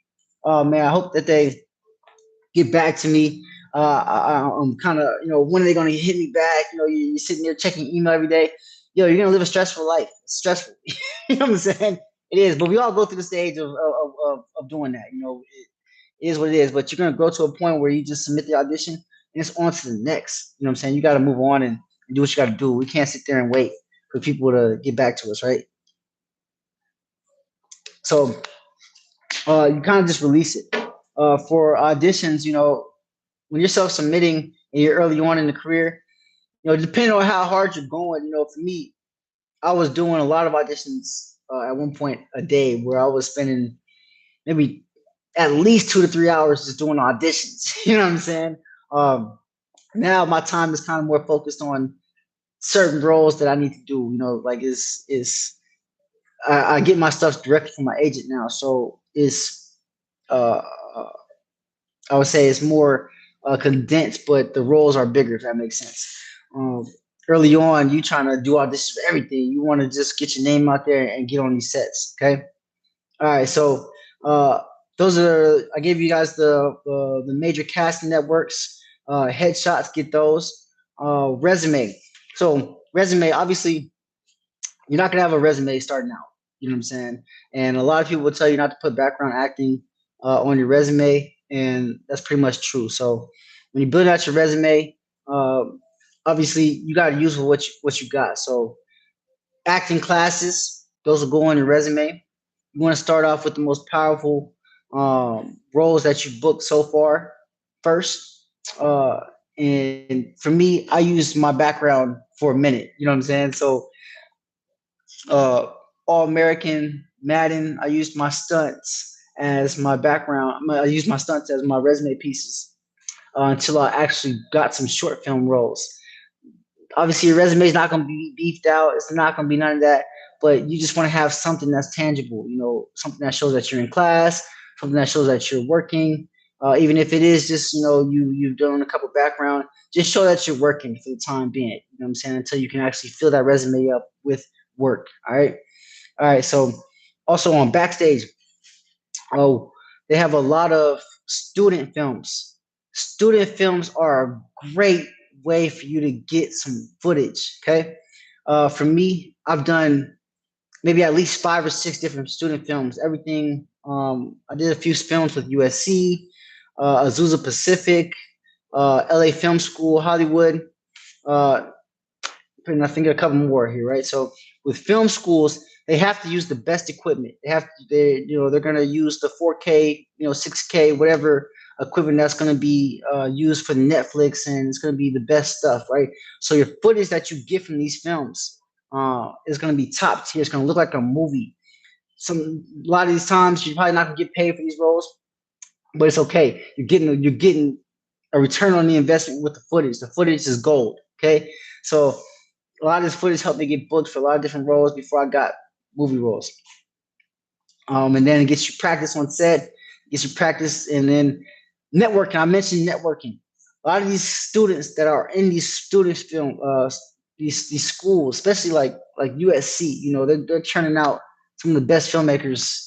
S1: oh man, I hope that they get back to me. I'm kind of, when are they going to hit me back? You're sitting there checking email every day. You're going to live a stressful life. It's stressful. You know what I'm saying? It is. But we all go through the stage of doing that. It is what it is. But you're going to grow to a point where you just submit the audition and it's on to the next. You know what I'm saying? You got to move on and do what you got to do. We can't sit there and wait for people to get back to us, right? So you kind of just release it. For auditions, when you're self-submitting and you're early on in the career, depending on how hard you're going, for me, I was doing a lot of auditions at one point a day where I was spending maybe at least 2 to 3 hours just doing auditions. You know what I'm saying? Um, Now my time is kind of more focused on certain roles that I need to do. Like is I get my stuff directly from my agent now, so it's uh, I would say it's more condensed, but the roles are bigger. If that makes sense. Um, Early on, you trying to do auditions for everything. You want to just get your name out there and get on these sets. Okay. All right. So uh, those are I gave you guys the major casting networks. Headshots, get those. Resume. So resume, obviously, you're not gonna have a resume starting out. You know what I'm saying? And a lot of people will tell you not to put background acting on your resume, and that's pretty much true. So when you build out your resume, uh, obviously you got to use what you got. So acting classes, those will go on your resume. You want to start off with the most powerful roles that you've booked so far first. Uh, and for me, I used my background for a minute. You know what I'm saying? So uh, All American, Madden. I used my stunts as my background. I used my stunts as my resume pieces until I actually got some short film roles. Obviously, your resume is not going to be beefed out. It's not going to be none of that. But you just want to have something that's tangible. Something that shows that you're in class, something that shows that you're working. Even if it is just you've done a couple background, just show that you're working for the time being. You know what I'm saying? Until you can actually fill that resume up with work. All right. So also on backstage, oh, they have a lot of student films. Student films are a great way for you to get some footage. Okay. For me, I've done maybe at least 5 or 6 different student films. Everything. I did a few films with USC, Azusa Pacific, LA Film School, Hollywood. Uh, and I think a couple more here, right? So with film schools, they have to use the best equipment. They're going to use the 4K, 6K, whatever equipment that's going to be used for Netflix, and it's going to be the best stuff, right? So your footage that you get from these films is going to be top tier. It's going to look like a movie. A lot of these times you're probably not going to get paid for these roles, but it's okay. You're getting a return on the investment with the footage. The footage is gold. Okay, so a lot of this footage helped me get booked for a lot of different roles before I got movie roles. And then it gets you practice on set, gets you practice, and then networking. I mentioned networking. A lot of these students that are in these students film, these schools, especially like USC, they're churning out some of the best filmmakers,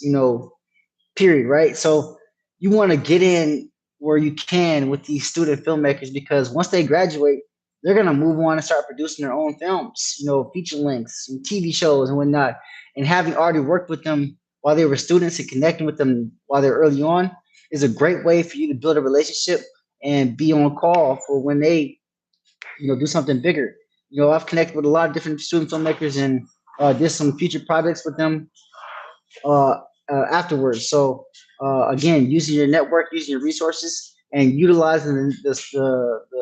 S1: period, right? So you want to get in where you can with these student filmmakers because once they graduate, they're gonna move on and start producing their own films, feature lengths and TV shows and whatnot. And having already worked with them while they were students and connecting with them while they're early on is a great way for you to build a relationship and be on call for when they, do something bigger. I've connected with a lot of different student filmmakers and did some future projects with them uh, afterwards. So again, using your network, using your resources, and utilizing the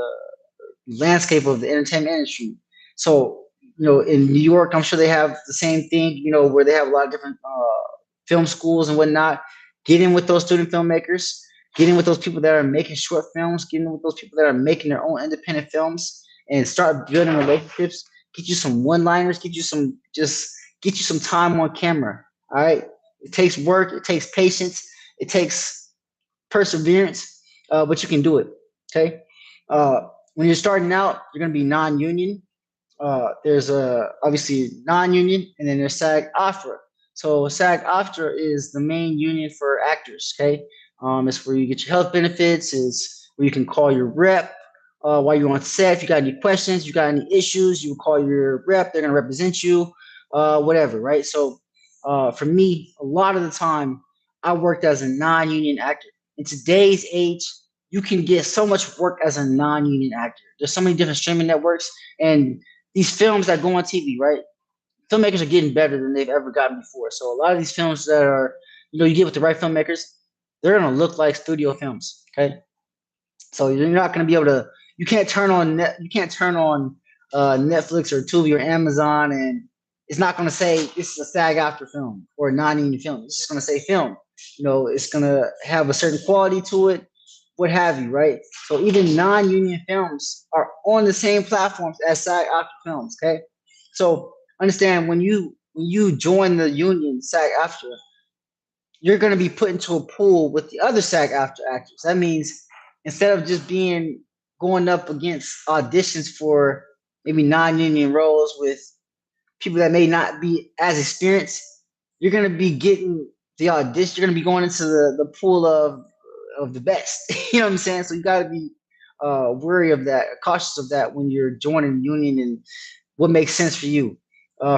S1: landscape of the entertainment industry. So in New York, I'm sure they have the same thing. Where they have a lot of different film schools and whatnot. Get in with those student filmmakers. Get in with those people that are making short films. Get in with those people that are making their own independent films, and start building relationships. Get you some one-liners. Get you some time on camera. All right. It takes work. It takes patience. It takes perseverance, but you can do it. Okay. When you're starting out, you're going to be non-union. There's obviously non-union, and then there's SAG-AFTRA. So SAG-AFTRA is the main union for actors. Okay, it's where you get your health benefits. Is where you can call your rep while you're on set. If you got any questions, you got any issues, you call your rep. They're gonna represent you, whatever. Right. So for me, a lot of the time, I worked as a non-union actor. In today's age, you can get so much work as a non-union actor. There's so many different streaming networks, and these films that go on TV, right? Filmmakers are getting better than they've ever gotten before. So a lot of these films that are, you get with the right filmmakers, they're gonna look like studio films. Okay, so you're not gonna be able to. You can't turn on Netflix or Tubi or Amazon, and it's not gonna say this is a SAG-AFTRA film or a non-union film. It's just gonna say film. It's gonna have a certain quality to it, what have you, right? So even non-union films are on the same platforms as SAG-AFTRA films. Okay, so understand when you join the union SAG-AFTRA, you're going to be put into a pool with the other SAG-AFTRA actors. That means instead of just being going up against auditions for maybe non-union roles with people that may not be as experienced, you're going to be getting the audition. You're going to be going into the pool of the best. You know what I'm saying? So you got to be wary of that, cautious of that when you're joining the union and what makes sense for you.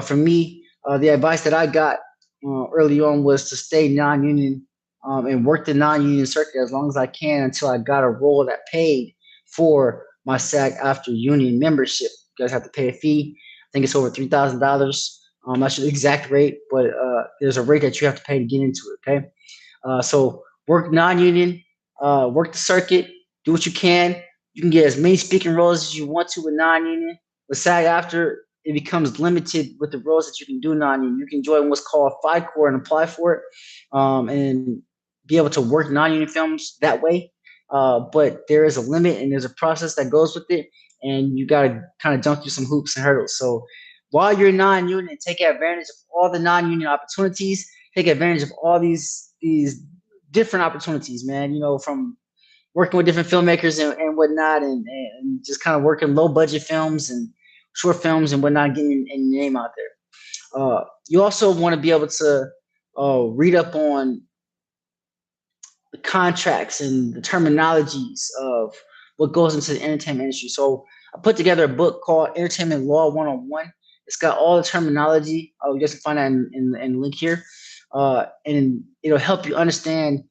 S1: For me, the advice that I got early on was to stay non-union and work the non-union circuit as long as I can until I got a role that paid for my SAG-AFTRA union membership. You guys have to pay a fee. I think it's over $3,000. I'm not sure the exact rate, but there's a rate that you have to pay to get into it. Okay, so work non-union, work the circuit, do what you can. You can get as many speaking roles as you want to with non-union. With SAG-AFTRA, it becomes limited with the roles that you can do non-union. You can join what's called FICOR and apply for it, and be able to work non-union films that way. But there is a limit and there's a process that goes with it, and you got to kind of jump through some hoops and hurdles. So while you're non-union, take advantage of all the non-union opportunities. Take advantage of all these different opportunities, man. From working with different filmmakers and whatnot, and just kind of working low budget films and short films and whatnot, getting your name out there. You also want to be able to read up on the contracts and the terminologies of what goes into the entertainment industry. So I put together a book called Entertainment Law 101. It's got all the terminology. You guys can find that in the link here. And it'll help you understand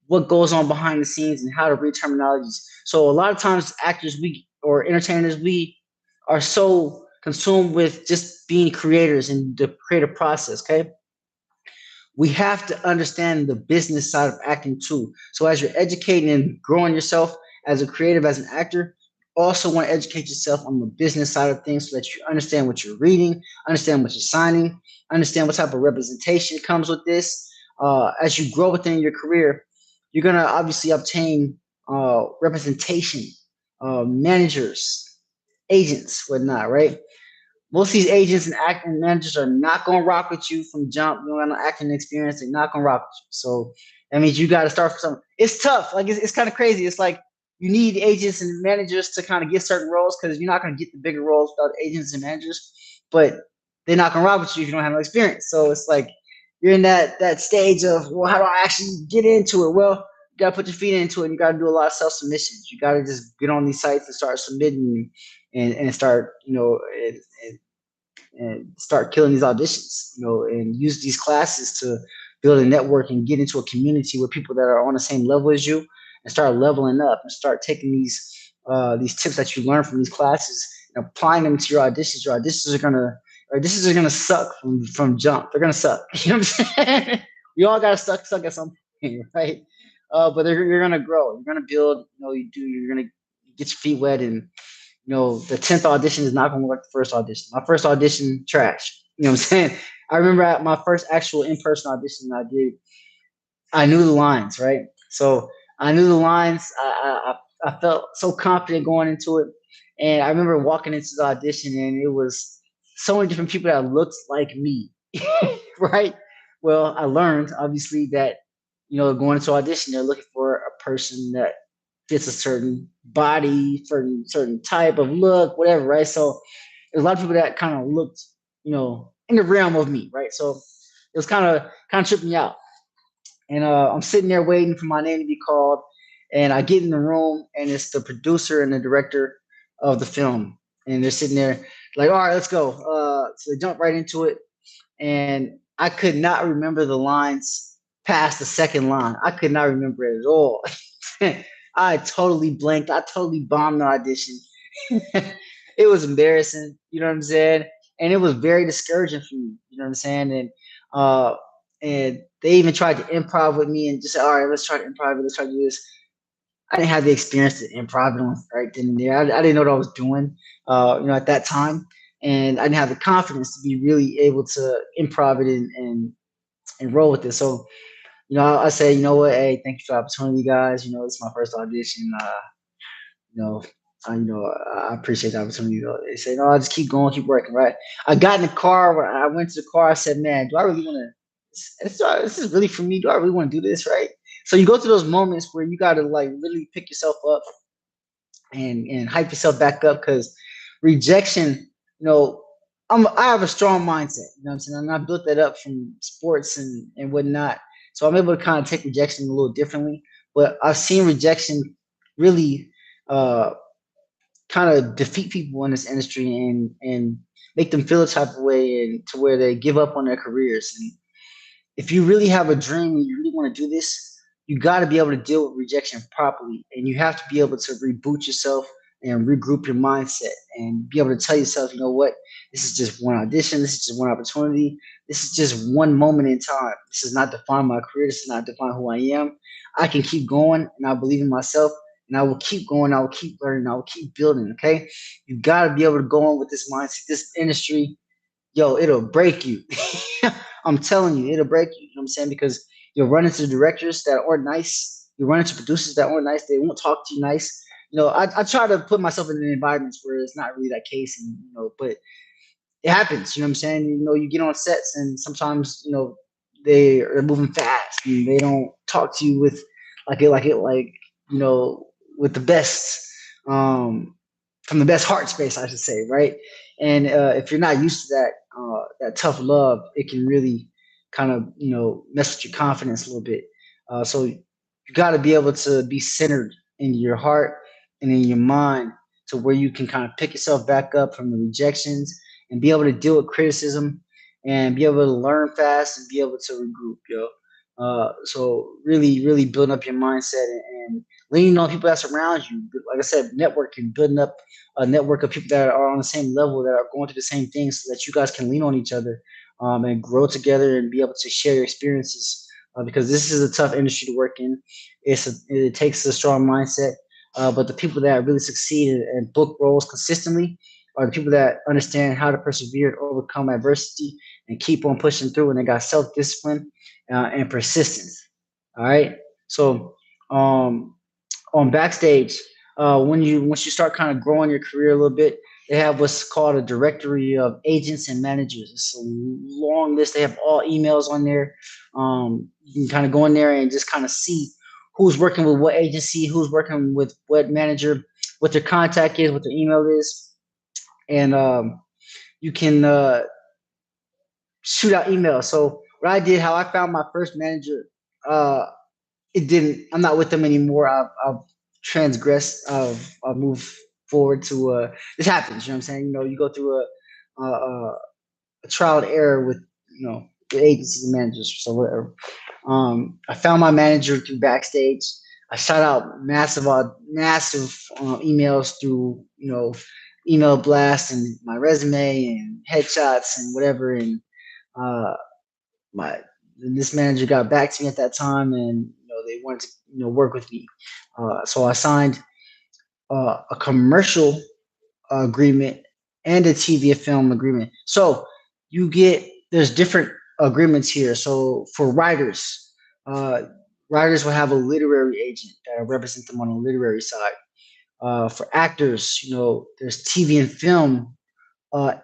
S1: what goes on behind the scenes and how to read terminologies. So a lot of times actors or entertainers, we are so consumed with just being creators and the creative process. Okay, we have to understand the business side of acting too. So as you're educating and growing yourself as a creative, as an actor, you also want to educate yourself on the business side of things so that you understand what you're reading, understand what you're signing, understand what type of representation comes with this. As you grow within your career, you're going to obviously obtain representation, managers, agents, whatnot, right? Most of these agents and acting managers are not going to rock with you from jump. You don't have no acting experience. They're not going to rock with you. So that means you got to start from something. It's tough. Like, it's kind of crazy. It's like you need agents and managers to kind of get certain roles because you're not going to get the bigger roles without agents and managers. But they're not going to rock with you if you don't have no experience. So it's like you're in that stage of, well, how do I actually get into it? Well, you got to put your feet into it, and you got to do a lot of self submissions. You got to just get on these sites and start submitting and start, and start killing these auditions, and use these classes to build a network and get into a community with people that are on the same level as you, and start leveling up and start taking these tips that you learn from these classes and applying them to your auditions. Your auditions are gonna suck from jump. They're gonna suck. You know what I'm saying? We all gotta suck at some point, right? But you're gonna grow. You're gonna build. You're gonna get your feet wet, and the 10th audition is not going to work like the first audition. My first audition, trash. You know what I'm saying? I remember at my first actual in-person audition I did, I knew the lines, right? So I knew the lines. I felt so confident going into it, and I remember walking into the audition, and it was so many different people that looked like me, right? Well, I learned obviously that going into audition, they're looking for a person that fits a certain body, certain type of look, whatever, right? So there's a lot of people that kind of looked, in the realm of me, right? So it was kind of tripping me out. And I'm sitting there waiting for my name to be called. And I get in the room, and it's the producer and the director of the film. And they're sitting there like, all right, let's go. So they jump right into it. And I could not remember the lines past the second line. I could not remember it at all. I totally blanked. I totally bombed the audition. It was embarrassing. You know what I'm saying? And it was very discouraging for me. You know what I'm saying? Uh, and they even tried to improv with me and just said, all right, let's try to improv it. Let's try to do this. I didn't have the experience to improv it right then and there. I didn't know what I was doing, at that time. And I didn't have the confidence to be really able to improv it and roll with it. So, I say, you know what? Hey, thank you for the opportunity, guys. It's my first audition. You know, I appreciate the opportunity. They say, no, I just keep going, keep working, right? I got in the car. When I went to the car, I said, man, do I really want to? This is really for me. Do I really want to do this, right? So you go through those moments where you got to like literally pick yourself up and hype yourself back up because rejection, you know, I have a strong mindset. You know what I'm saying? And I built that up from sports and whatnot. So I'm able to kind of take rejection a little differently. But I've seen rejection really uh, kind of defeat people in this industry and make them feel a type of way and to where they give up on their careers. And if you really have a dream and you really want to do this, you got to be able to deal with rejection properly, and you have to be able to reboot yourself and regroup your mindset and be able to tell yourself, you know what, this is just one audition, this is just one opportunity, this is just one moment in time. This is not define my career. This is not define who I am. I can keep going, and I believe in myself, and I will keep going. I will keep learning. I will keep building. Okay, you got to be able to go on with this mindset. This industry, yo, it'll break you. I'm telling you, it'll break you. You know what I'm saying? Because you'll run into directors that aren't nice. You run into producers that aren't nice. They won't talk to you nice. I try to put myself in environments where it's not really that case, and but it happens. You know what I'm saying? You get on sets, and sometimes they are moving fast, and they don't talk to you with like with the best um, from the best heart space, I should say, right? And if you're not used to that tough love, it can really kind of mess with your confidence a little bit. So you got to be able to be centered in your heart and in your mind to where you can kind of pick yourself back up from the rejections and be able to deal with criticism and be able to learn fast and be able to regroup, yo. So really, really building up your mindset and leaning on people that surround you. Like I said, networking, building up a network of people that are on the same level, that are going through the same things, so that you guys can lean on each other and grow together and be able to share your experiences. Because this is a tough industry to work in. It takes a strong mindset. But the people that really succeed and book roles consistently are the people that understand how to persevere and overcome adversity and keep on pushing through. And they got self discipline and persistence. All right. So um, on Backstage, once you start kind of growing your career a little bit, they have what's called a directory of agents and managers. It's a long list. They have all emails on there. You can kind of go in there and just kind of see who's working with what agency, who's working with what manager, what their contact is, what their email is, and you can shoot out emails. So what I did, how I found my first manager, uh, it didn't. I'm not with them anymore. I've transgressed. I've moved forward to. This happens. You know what I'm saying? You go through a trial and error with the agencies and managers. So whatever. I found my manager through Backstage. I shot out massive emails through email blast and my resume and headshots and whatever. And uh, my this manager got back to me at that time, and they wanted to work with me. So I signed a commercial agreement and a TV and film agreement. So there's different agreements here. So for writers, uh, Writers will have a literary agent that will represent them on the literary side. For actors, there's TV and film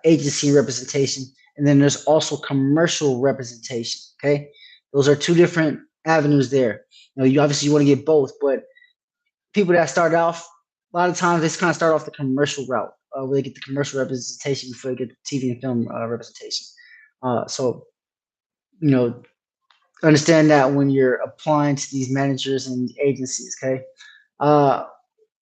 S1: agency representation, and then there's also commercial representation. Okay, those are two different avenues there. You obviously want to get both, but people that start off, a lot of times they kind of start off the commercial route, where they get the commercial representation before they get the TV and film representation. So you know, understand that when you're applying to these managers and agencies. Okay, uh,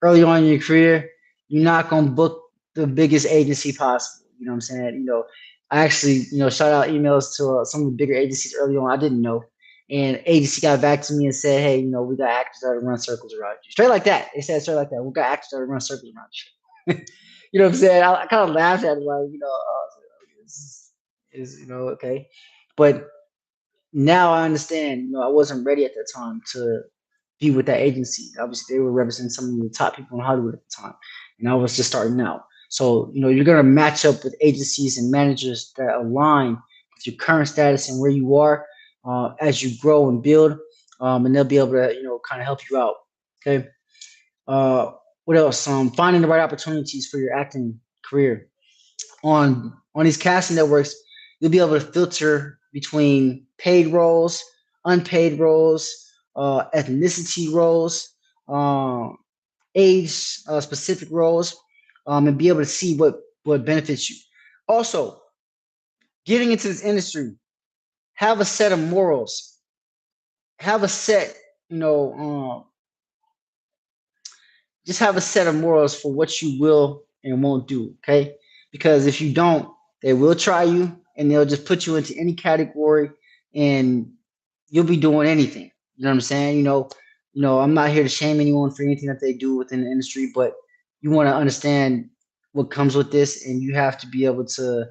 S1: early on in your career, you're not gonna book the biggest agency possible. You know what I'm saying? I actually, shout out emails to some of the bigger agencies early on. I didn't know, and agency got back to me and said, "Hey, we got actors that run circles around you." Straight like that. They said straight like that. We got actors that run circles around you. You know what I'm saying? I kind of laughed at it, like, this okay, but now I understand. I wasn't ready at that time to be with that agency. Obviously, they were representing some of the top people in Hollywood at the time, and I was just starting out. So, you're gonna match up with agencies and managers that align with your current status and where you are as you grow and build, and they'll be able to, kind of help you out. Okay. Uh, what else? Finding the right opportunities for your acting career on these casting networks. You'll be able to filter between paid roles, unpaid roles, ethnicity roles, um, age specific roles, and be able to see what benefits you. Also, getting into this industry, have a set of morals, have a set, you know, just have a set of morals for what you will and won't do. Okay, because if you don't, they will try you and they'll just put you into any category, and you'll be doing anything. You know what I'm saying? I'm not here to shame anyone for anything that they do within the industry, but you want to understand what comes with this, and you have to be able to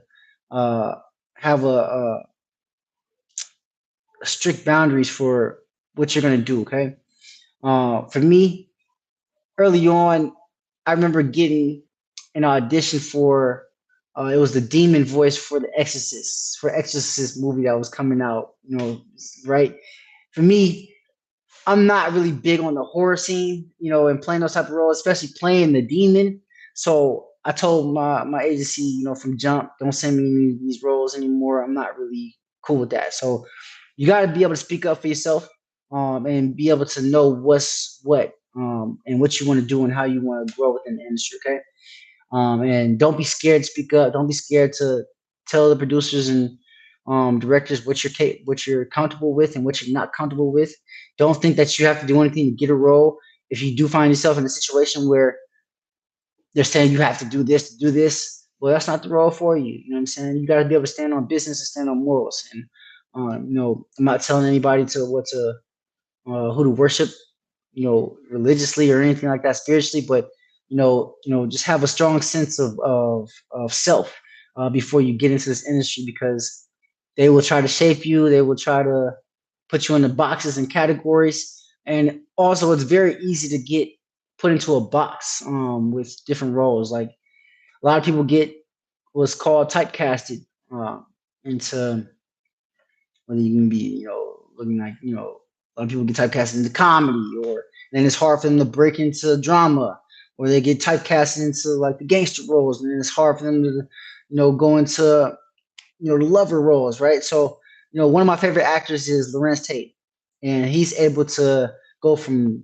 S1: uh, have a strict boundaries for what you're gonna do. Okay. For me, early on, I remember getting an audition for it was the demon voice for the Exorcist movie that was coming out. Right? For me, I'm not really big on the horror scene, and playing those type of roles, especially playing the demon. So I told my agency, from jump, don't send me these roles anymore. I'm not really cool with that. So you got to be able to speak up for yourself, and be able to know what's what, and what you want to do and how you want to grow within the industry. Okay. And don't be scared to speak up. Don't be scared to tell the producers and directors what you're comfortable with and what you're not comfortable with. Don't think that you have to do anything to get a role. If you do find yourself in a situation where they're saying you have to do this to do this, well, that's not the role for you. You know what I'm saying? You got to be able to stand on business and stand on morals. And I'm not telling anybody who to worship, religiously or anything like that spiritually, but just have a strong sense of self before you get into this industry, because they will try to shape you. They will try to put you in the boxes and categories, and also it's very easy to get put into a box with different roles. Like a lot of people get what's called typecasted into whether you can be, looking like, a lot of people get typecast into comedy, or then it's hard for them to break into drama, or they get typecast into like the gangster roles, and then it's hard for them to, go into, the lover roles, right? So, one of my favorite actors is Lorenz Tate, and he's able to go from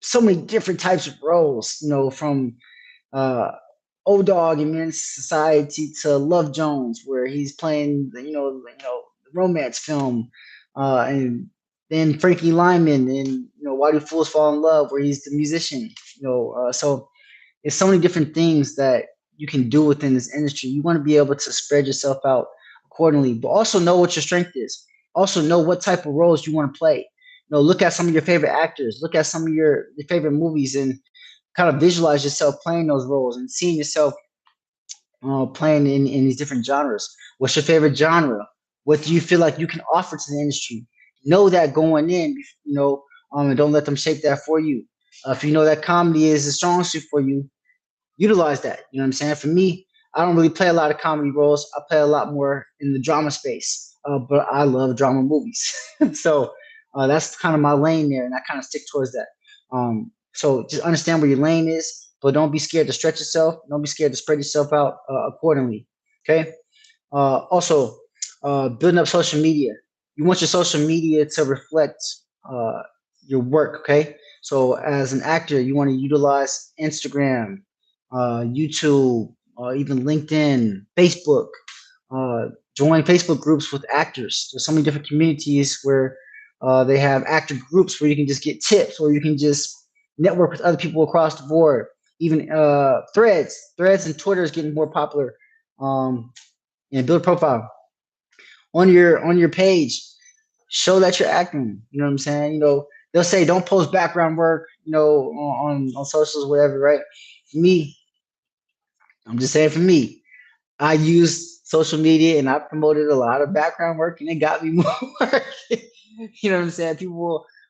S1: so many different types of roles, from uh, Old Dog in Men's Society to Love Jones, where he's playing, the romance film, and then Frankie Lyman in, Why Do Fools Fall in Love, where he's the musician. So there's so many different things that you can do within this industry. You want to be able to spread yourself out accordingly, but also know what your strength is. Also know what type of roles you want to play. Look at some of your favorite actors, look at some of your favorite movies, and kind of visualize yourself playing those roles and seeing yourself playing in these different genres. What's your favorite genre? What do you feel like you can offer to the industry? Know that going in, and don't let them shape that for you. If you know that comedy is a strong suit for you, utilize that. You know what I'm saying? For me, I don't really play a lot of comedy roles. I play a lot more in the drama space, but I love drama movies. So That's kind of my lane there, and I kind of stick towards that. So just understand where your lane is, but don't be scared to stretch yourself. Don't be scared to spread yourself out accordingly. Okay. Also, building up social media. You want your social media to reflect uh, your work. Okay. So as an actor, you want to utilize Instagram, YouTube, even LinkedIn, Facebook. Uh, Join Facebook groups with actors. There's so many different communities where they have actor groups where you can just get tips, or you can just network with other people across the board. Even threads and Twitter is getting more popular. And build a profile on your page. Show that you're acting. You know what I'm saying? They'll say don't post background work. On socials, whatever. Right? For me, I'm just saying. For me, I used social media and I promoted a lot of background work, and it got me more work. You know what I'm saying?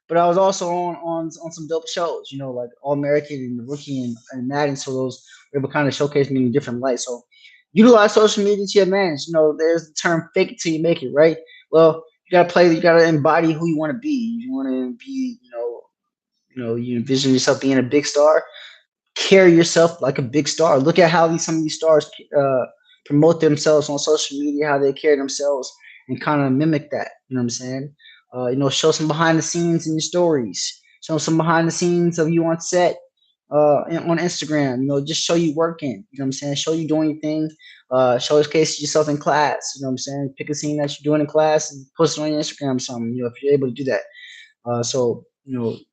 S1: But I was also on some dope shows. Like All American and Rookie and Madden. So those were able to kind of showcase me in a different light. So utilize social media to your advantage. There's the term "fake it till you make it," right? Well, you gotta embody who you want to be. You want to be, you envision yourself being a big star. Carry yourself like a big star. Look at how some of these stars promote themselves on social media, how they carry themselves, and kind of mimic that. You know what I'm saying? Show some behind the scenes in your stories. Show some behind the scenes of you on set on Instagram. Just show you working. You know what I'm saying? Show you doing your thing. Showcase yourself in class. You know what I'm saying? Pick a scene that you're doing in class and post it on your Instagram or something. If you're able to do that. So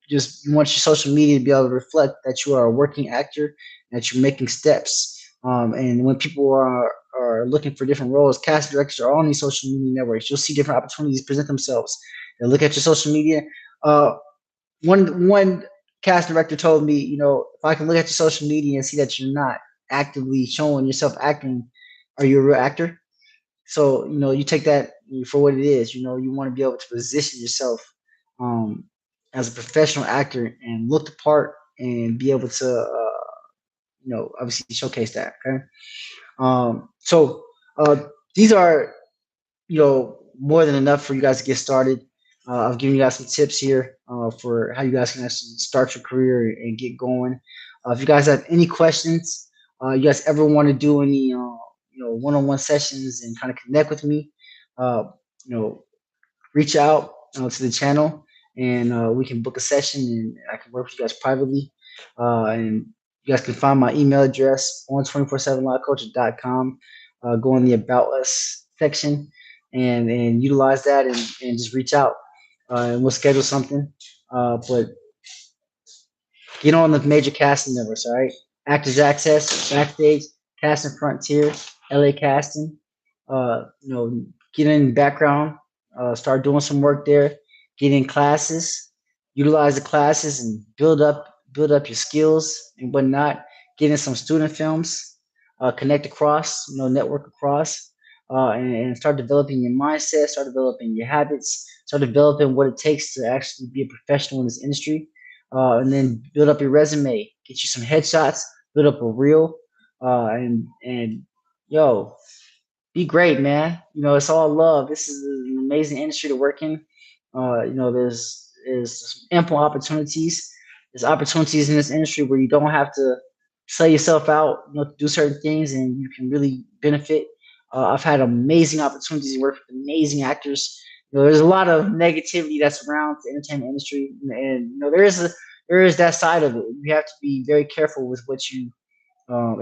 S1: just you want your social media to be able to reflect that you are a working actor, that you're making steps. And when people are looking for different roles, cast directors are on these social media networks. You'll see different opportunities present themselves. They look at your social media. Uh, one cast director told me, if I can look at your social media and see that you're not actively showing yourself acting, are you a real actor? So you take that for what it is. You want to be able to position yourself um, as a professional actor and look the part and be able to obviously showcase that. Okay. So these are more than enough for you guys to get started. I've given you guys some tips here for how you guys can actually start your career and get going. If you guys have any questions, you guys ever want to do any one-on-one sessions and kind of connect with me, uh, you know reach out to the channel, and we can book a session and I can work with you guys privately. And you guys can find my email address on 247livecoach.com. Go in the About Us section and utilize that and just reach out. And we'll schedule something. But get on the major casting networks, all right? Actors Access, Backstage, Casting Frontier, LA Casting. Get in background, start doing some work there, get in classes, utilize the classes and build up your skills and whatnot. Get in some student films, connect across, network across, and start developing your mindset, start developing your habits, start developing what it takes to actually be a professional in this industry, and then build up your resume, get you some headshots, build up a reel, and yo, be great, man. It's all love. This is an amazing industry to work in. There's ample opportunities. There's opportunities in this industry where you don't have to sell yourself out, to do certain things, and you can really benefit. I've had amazing opportunities to work with amazing actors. There's a lot of negativity that's around the entertainment industry, and there is that side of it. You have to be very careful with what you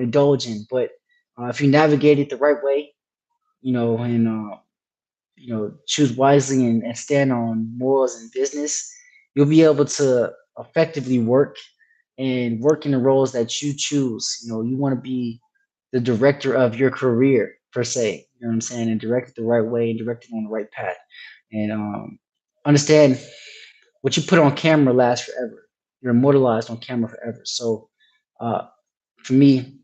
S1: indulge in, but if you navigate it the right way, and choose wisely and stand on morals and business, you'll be able to effectively work in the roles that you choose. You want to be the director of your career per se. You know what I'm saying? And direct it the right way and direct it on the right path. And understand what you put on camera lasts forever. You're immortalized on camera forever. So uh, for me,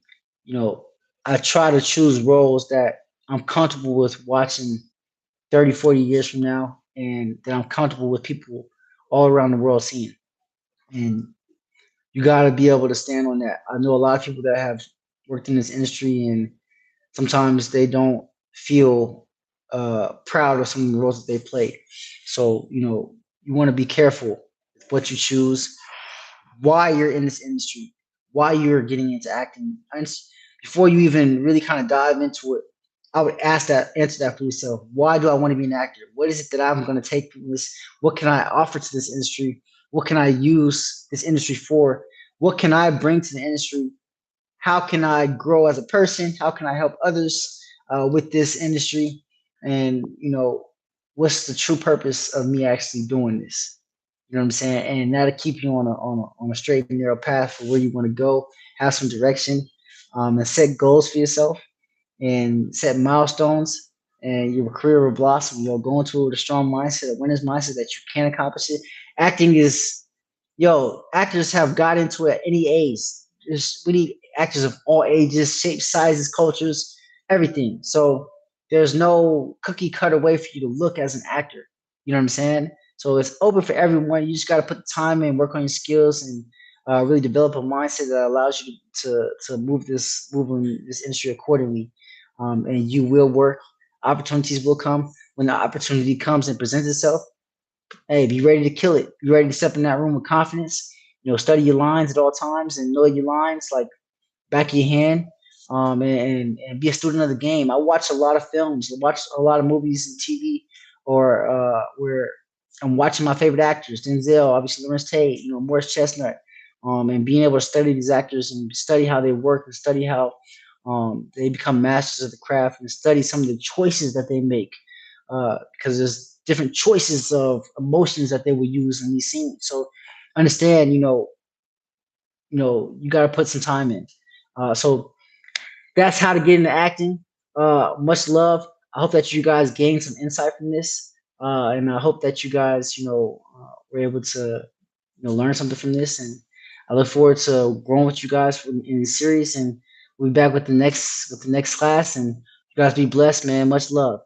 S1: you know, I try to choose roles that I'm comfortable with watching 30, 40 years from now, and that I'm comfortable with people all around the world seeing. And you got to be able to stand on that. I know a lot of people that have worked in this industry, and sometimes they don't feel proud of some of the roles that they played. So, you want to be careful with what you choose, why you're in this industry, why you're getting into acting. And before you even really kind of dive into it, I would answer that for yourself. Why do I want to be an actor? What is it that I'm going to take from this? What can I offer to this industry? What can I use this industry for? What can I bring to the industry? How can I grow as a person? How can I help others with this industry? And what's the true purpose of me actually doing this? You know what I'm saying? And that'll keep you on a straight and narrow path for where you want to go. Have some direction, and set goals for yourself, and set milestones. And your career will blossom. You'll go into it with a strong mindset, a winner's mindset that you can accomplish it. Acting is actors have got into it at any age. We need actors of all ages, shapes, sizes, cultures, everything. So there's no cookie cutter way for you to look as an actor. You know what I'm saying? So it's open for everyone. You just got to put the time in, work on your skills, and really develop a mindset that allows you to move in this industry accordingly. And you will work. Opportunities will come. When the opportunity comes and presents itself, hey, be ready to kill it. Be ready to step in that room with confidence. Study your lines at all times and know your lines like back of your hand. And be a student of the game. I watch a lot of films, watch a lot of movies and TV, or where I'm watching my favorite actors, Denzel, obviously Lawrence Tate, Morris Chestnut, and being able to study these actors and study how they work and study how they become masters of the craft and study some of the choices that they make, because there's different choices of emotions that they will use in these scenes. So understand, you got to put some time in. So that's how to get into acting. Much love. I hope that you guys gained some insight from this, and I hope that you guys, were able to, learn something from this. And I look forward to growing with you guys in this series. And we'll be back with the next class. And you guys be blessed, man. Much love.